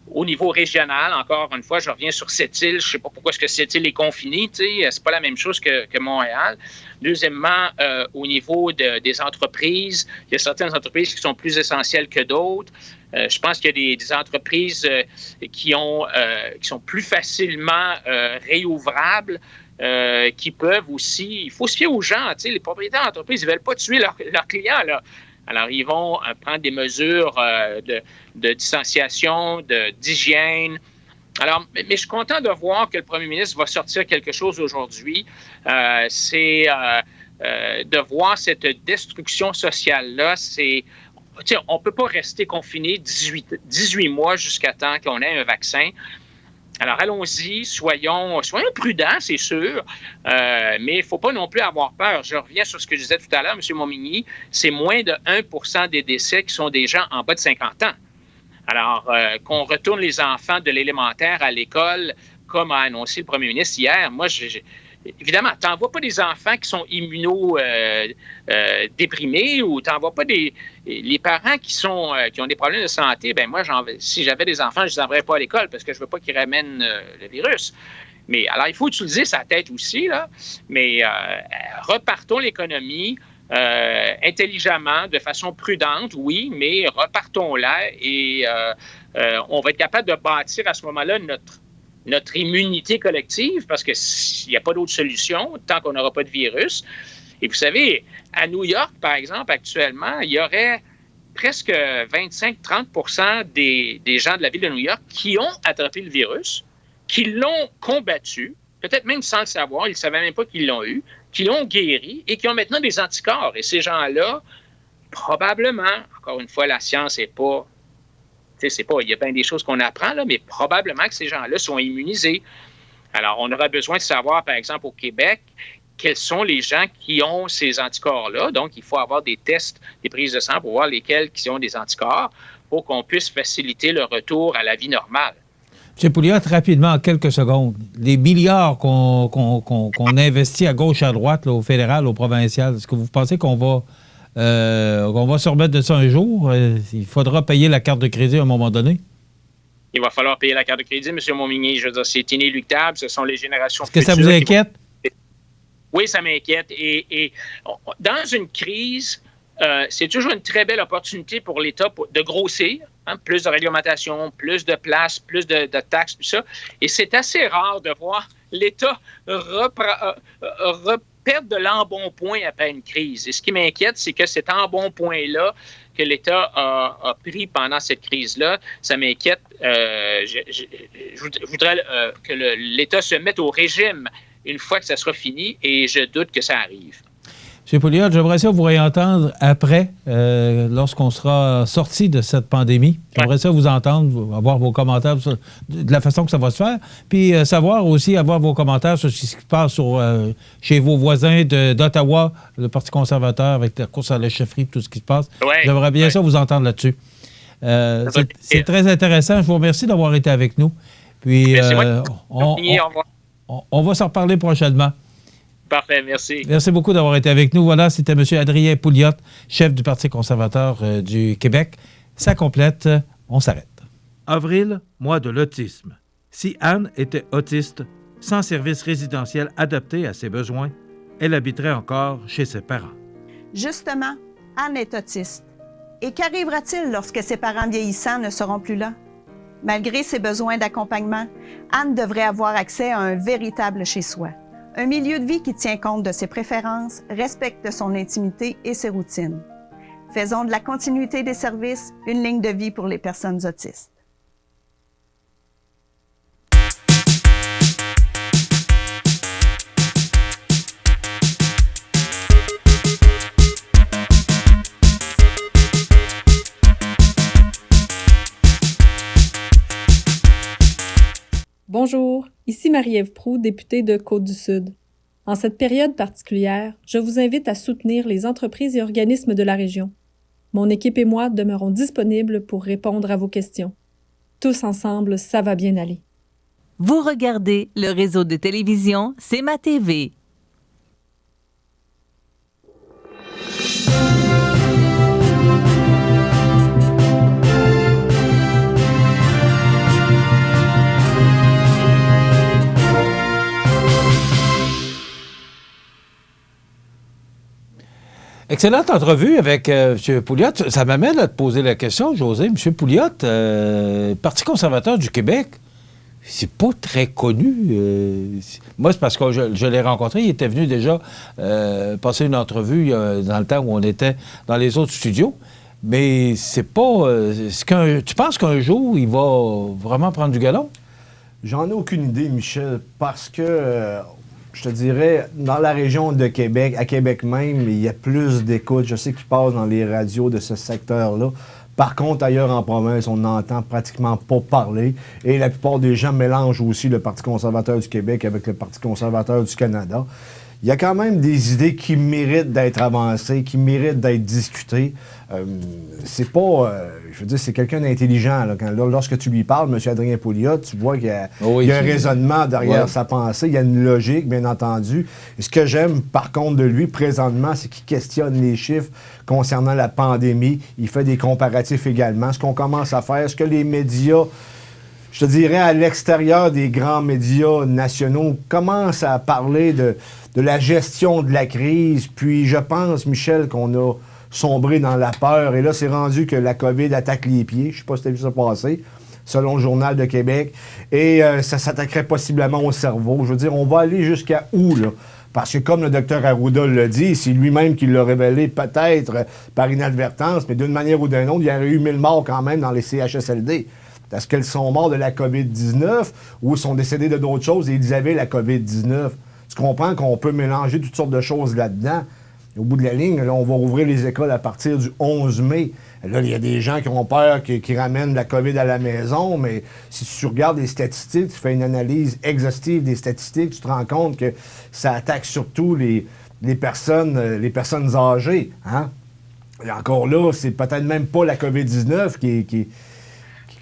Au niveau régional, encore une fois, je reviens sur Sept-Îles. Je ne sais pas pourquoi est-ce que Sept-Îles est confiné. C'est pas la même chose que Montréal. Deuxièmement, au niveau des entreprises, il y a certaines entreprises qui sont plus essentielles que d'autres. Je pense qu'il y a des entreprises qui sont plus facilement réouvrables. Qui peuvent aussi... Il faut se fier aux gens. Les propriétaires d'entreprises, ils ne veulent pas tuer leurs clients, là. Alors, ils vont prendre des mesures de distanciation, d'hygiène. Alors, mais je suis content de voir que le premier ministre va sortir quelque chose aujourd'hui. C'est de voir cette destruction sociale-là. On ne peut pas rester confiné 18 mois jusqu'à temps qu'on ait un vaccin. Alors, allons-y, soyons prudents, c'est sûr, mais il ne faut pas non plus avoir peur. Je reviens sur ce que je disais tout à l'heure, M. Montmagny, c'est moins de 1% des décès qui sont des gens en bas de 50 ans. Alors, qu'on retourne les enfants de l'élémentaire à l'école, comme a annoncé le premier ministre hier, moi, évidemment, tu n'envoies pas des enfants qui sont immuno-déprimés ou tu n'envoies pas les parents qui ont des problèmes de santé. Ben moi, si j'avais des enfants, je ne les enverrais pas à l'école parce que je ne veux pas qu'ils ramènent le virus. Mais alors, il faut utiliser sa tête aussi, là. Mais repartons l'économie intelligemment, de façon prudente, oui, mais repartons-la et on va être capable de bâtir à ce moment-là notre immunité collective parce qu'il n'y a pas d'autre solution tant qu'on n'aura pas de virus. Et vous savez, à New York, par exemple, actuellement, il y aurait presque 25-30% des gens de la ville de New York qui ont attrapé le virus, qui l'ont combattu, peut-être même sans le savoir, ils ne savaient même pas qu'ils l'ont eu, qui l'ont guéri et qui ont maintenant des anticorps. Et ces gens-là, probablement, encore une fois, la science n'est pas... il y a bien des choses qu'on apprend, là, mais probablement que ces gens-là sont immunisés. Alors, on aura besoin de savoir, par exemple, au Québec, quels sont les gens qui ont ces anticorps-là. Donc, il faut avoir des tests, des prises de sang pour voir lesquels qui ont des anticorps pour qu'on puisse faciliter le retour à la vie normale. M. Pouliot, rapidement, en quelques secondes, les milliards qu'on investit à gauche, à droite, là, au fédéral, au provincial, est-ce que vous pensez qu'on va se remettre de ça un jour? Il faudra payer la carte de crédit à un moment donné? Il va falloir payer la carte de crédit, M. Montmigny. Je veux dire, c'est inéluctable. Ce sont les générations futures. Est-ce que ça vous inquiète? Oui, ça m'inquiète. Et dans une crise, c'est toujours une très belle opportunité pour l'État de grossir. Hein, plus de réglementation, plus de places, plus de taxes, tout ça. Et c'est assez rare de voir l'État perdre de l'embonpoint après une crise. Et ce qui m'inquiète, c'est que cet embonpoint-là que l'État a pris pendant cette crise-là, ça m'inquiète. Je voudrais que l'État se mette au régime une fois que ça sera fini et je doute que ça arrive. M. Pouliot, j'aimerais ça vous réentendre après, lorsqu'on sera sorti de cette pandémie. J'aimerais ça vous entendre, avoir vos commentaires de la façon que ça va se faire, puis savoir aussi, avoir vos commentaires sur ce qui se passe chez vos voisins d'Ottawa, le Parti conservateur, avec la course à la chefferie, tout ce qui se passe. Ouais, j'aimerais bien ça vous entendre là-dessus. C'est très intéressant. Je vous remercie d'avoir été avec nous. Puis, on va s'en reparler prochainement. Parfait, merci. Merci beaucoup d'avoir été avec nous. Voilà, c'était M. Adrien Pouliot, chef du Parti conservateur du Québec. Ça complète, on s'arrête. Avril, mois de l'autisme. Si Anne était autiste, sans service résidentiel adapté à ses besoins, elle habiterait encore chez ses parents. Justement, Anne est autiste. Et qu'arrivera-t-il lorsque ses parents vieillissants ne seront plus là? Malgré ses besoins d'accompagnement, Anne devrait avoir accès à un véritable chez-soi. Un milieu de vie qui tient compte de ses préférences, respecte son intimité et ses routines. Faisons de la continuité des services une ligne de vie pour les personnes autistes. Bonjour, ici Marie-Ève Proulx, députée de Côte-du-Sud. En cette période particulière, je vous invite à soutenir les entreprises et organismes de la région. Mon équipe et moi demeurons disponibles pour répondre à vos questions. Tous ensemble, ça va bien aller. Vous regardez le réseau de télévision C'est ma TV. Excellente entrevue avec M. Pouliot. Ça m'amène à te poser la question, José. M. Pouliot, Parti conservateur du Québec, c'est pas très connu. Moi, c'est parce que je l'ai rencontré. Il était venu déjà passer une entrevue dans le temps où on était dans les autres studios. Mais c'est pas... tu penses qu'un jour, il va vraiment prendre du galon? J'en ai aucune idée, Michel, parce que... je te dirais, dans la région de Québec, à Québec même, il y a plus d'écoute. Je sais qu'il passe dans les radios de ce secteur-là. Par contre, ailleurs en province, on n'entend pratiquement pas parler. Et la plupart des gens mélangent aussi le Parti conservateur du Québec avec le Parti conservateur du Canada. il y a quand même des idées qui méritent d'être avancées, qui méritent d'être discutées. C'est pas... je veux dire, c'est quelqu'un d'intelligent. Lorsque tu lui parles, M. Adrien Pouliot, tu vois qu'il y a, il y a un raisonnement derrière sa pensée, il y a une logique, bien entendu. Et ce que j'aime, par contre, de lui, présentement, c'est qu'il questionne les chiffres concernant la pandémie. Il fait des comparatifs également. Ce qu'on commence à faire, ce que les médias... je te dirais, à l'extérieur des grands médias nationaux, commence à parler de la gestion de la crise. Puis je pense, Michel, qu'on a sombré dans la peur. Et là, c'est rendu que la COVID attaque les pieds. Je ne sais pas si tu as vu ça passer, selon le Journal de Québec. Et ça s'attaquerait possiblement au cerveau. Je veux dire, on va aller jusqu'à où, là? Parce que comme le docteur Arruda l'a dit, c'est lui-même qui l'a révélé peut-être par inadvertance, mais d'une manière ou d'une autre, il y aurait eu 1000 morts quand même dans les CHSLD. Est-ce qu'elles sont mortes de la COVID-19 ou sont décédées de d'autres choses et ils avaient la COVID-19? Tu comprends qu'on peut mélanger toutes sortes de choses là-dedans. Au bout de la ligne, là, on va rouvrir les écoles à partir du 11 mai. Là, il y a des gens qui ont peur qui ramènent la COVID à la maison, mais si tu regardes les statistiques, tu fais une analyse exhaustive des statistiques, tu te rends compte que ça attaque surtout les personnes âgées. Hein? Et encore là, c'est peut-être même pas la COVID-19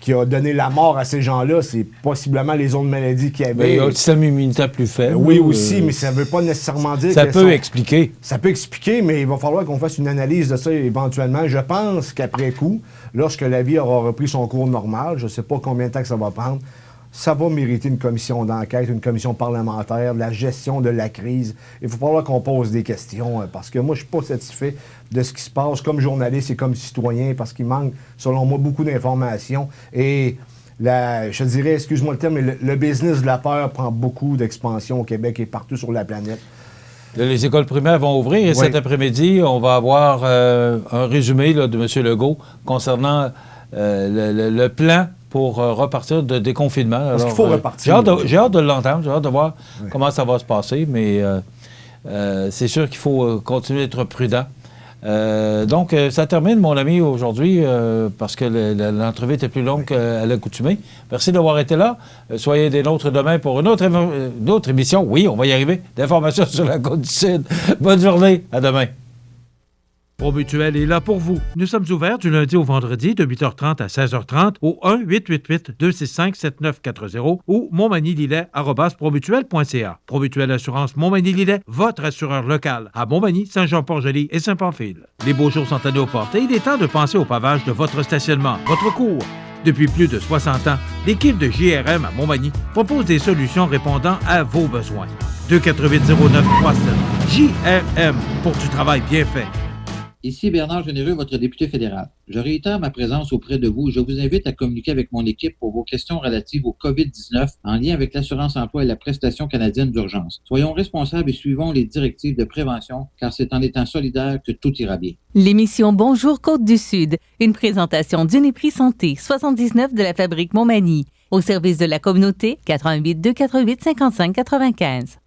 qui a donné la mort à ces gens-là, c'est possiblement les autres maladies qui avaient. Mais il y a un système immunitaire plus faible. Oui, aussi, mais ça ne veut pas nécessairement dire ça peut expliquer. Ça peut expliquer, mais il va falloir qu'on fasse une analyse de ça éventuellement. Je pense qu'après coup, lorsque la vie aura repris son cours normal, je ne sais pas combien de temps que ça va prendre, ça va mériter une commission d'enquête, une commission parlementaire, de la gestion de la crise. Il va falloir qu'on pose des questions, parce que moi, je ne suis pas satisfait de ce qui se passe comme journaliste et comme citoyen, parce qu'il manque, selon moi, beaucoup d'informations. Et je dirais, excuse-moi le terme, mais le business de la peur prend beaucoup d'expansion au Québec et partout sur la planète. Les écoles primaires vont ouvrir et cet après-midi, on va avoir un résumé là, de M. Legault concernant le plan pour repartir de déconfinement. Parce qu'il faut repartir. J'ai hâte de l'entendre, j'ai hâte de voir comment ça va se passer, mais c'est sûr qu'il faut continuer d'être prudent. Donc, ça termine, mon ami, aujourd'hui, parce que l'entrevue était plus longue qu'à l'accoutumée. Merci d'avoir été là. Soyez des nôtres demain pour une autre émission. Oui, on va y arriver. D'informations sur la Côte-du-Sud. Bonne journée. À demain. ProMutuel est là pour vous. Nous sommes ouverts du lundi au vendredi de 8h30 à 16h30 au 1-888-265-7940 ou montmagny-lillet@promutuel.ca. ProMutuel Assurance Montmagny-Lillet, votre assureur local à Montmagny, Saint-Jean-Port-Joli et Saint-Pamphile. Les beaux jours sont à nos portes et il est temps de penser au pavage de votre stationnement, votre cour. Depuis plus de 60 ans, l'équipe de JRM à Montmagny propose des solutions répondant à vos besoins. 248-0937. JRM, pour du travail bien fait. Ici Bernard Généreux, votre député fédéral. Je réitère ma présence auprès de vous et je vous invite à communiquer avec mon équipe pour vos questions relatives au COVID-19 en lien avec l'assurance-emploi et la prestation canadienne d'urgence. Soyons responsables et suivons les directives de prévention, car c'est en étant solidaires que tout ira bien. L'émission Bonjour Côte-du-Sud, une présentation d'Uniprix Santé, 79 de la Fabrique Montmagny, au service de la communauté, 88 248 55 95.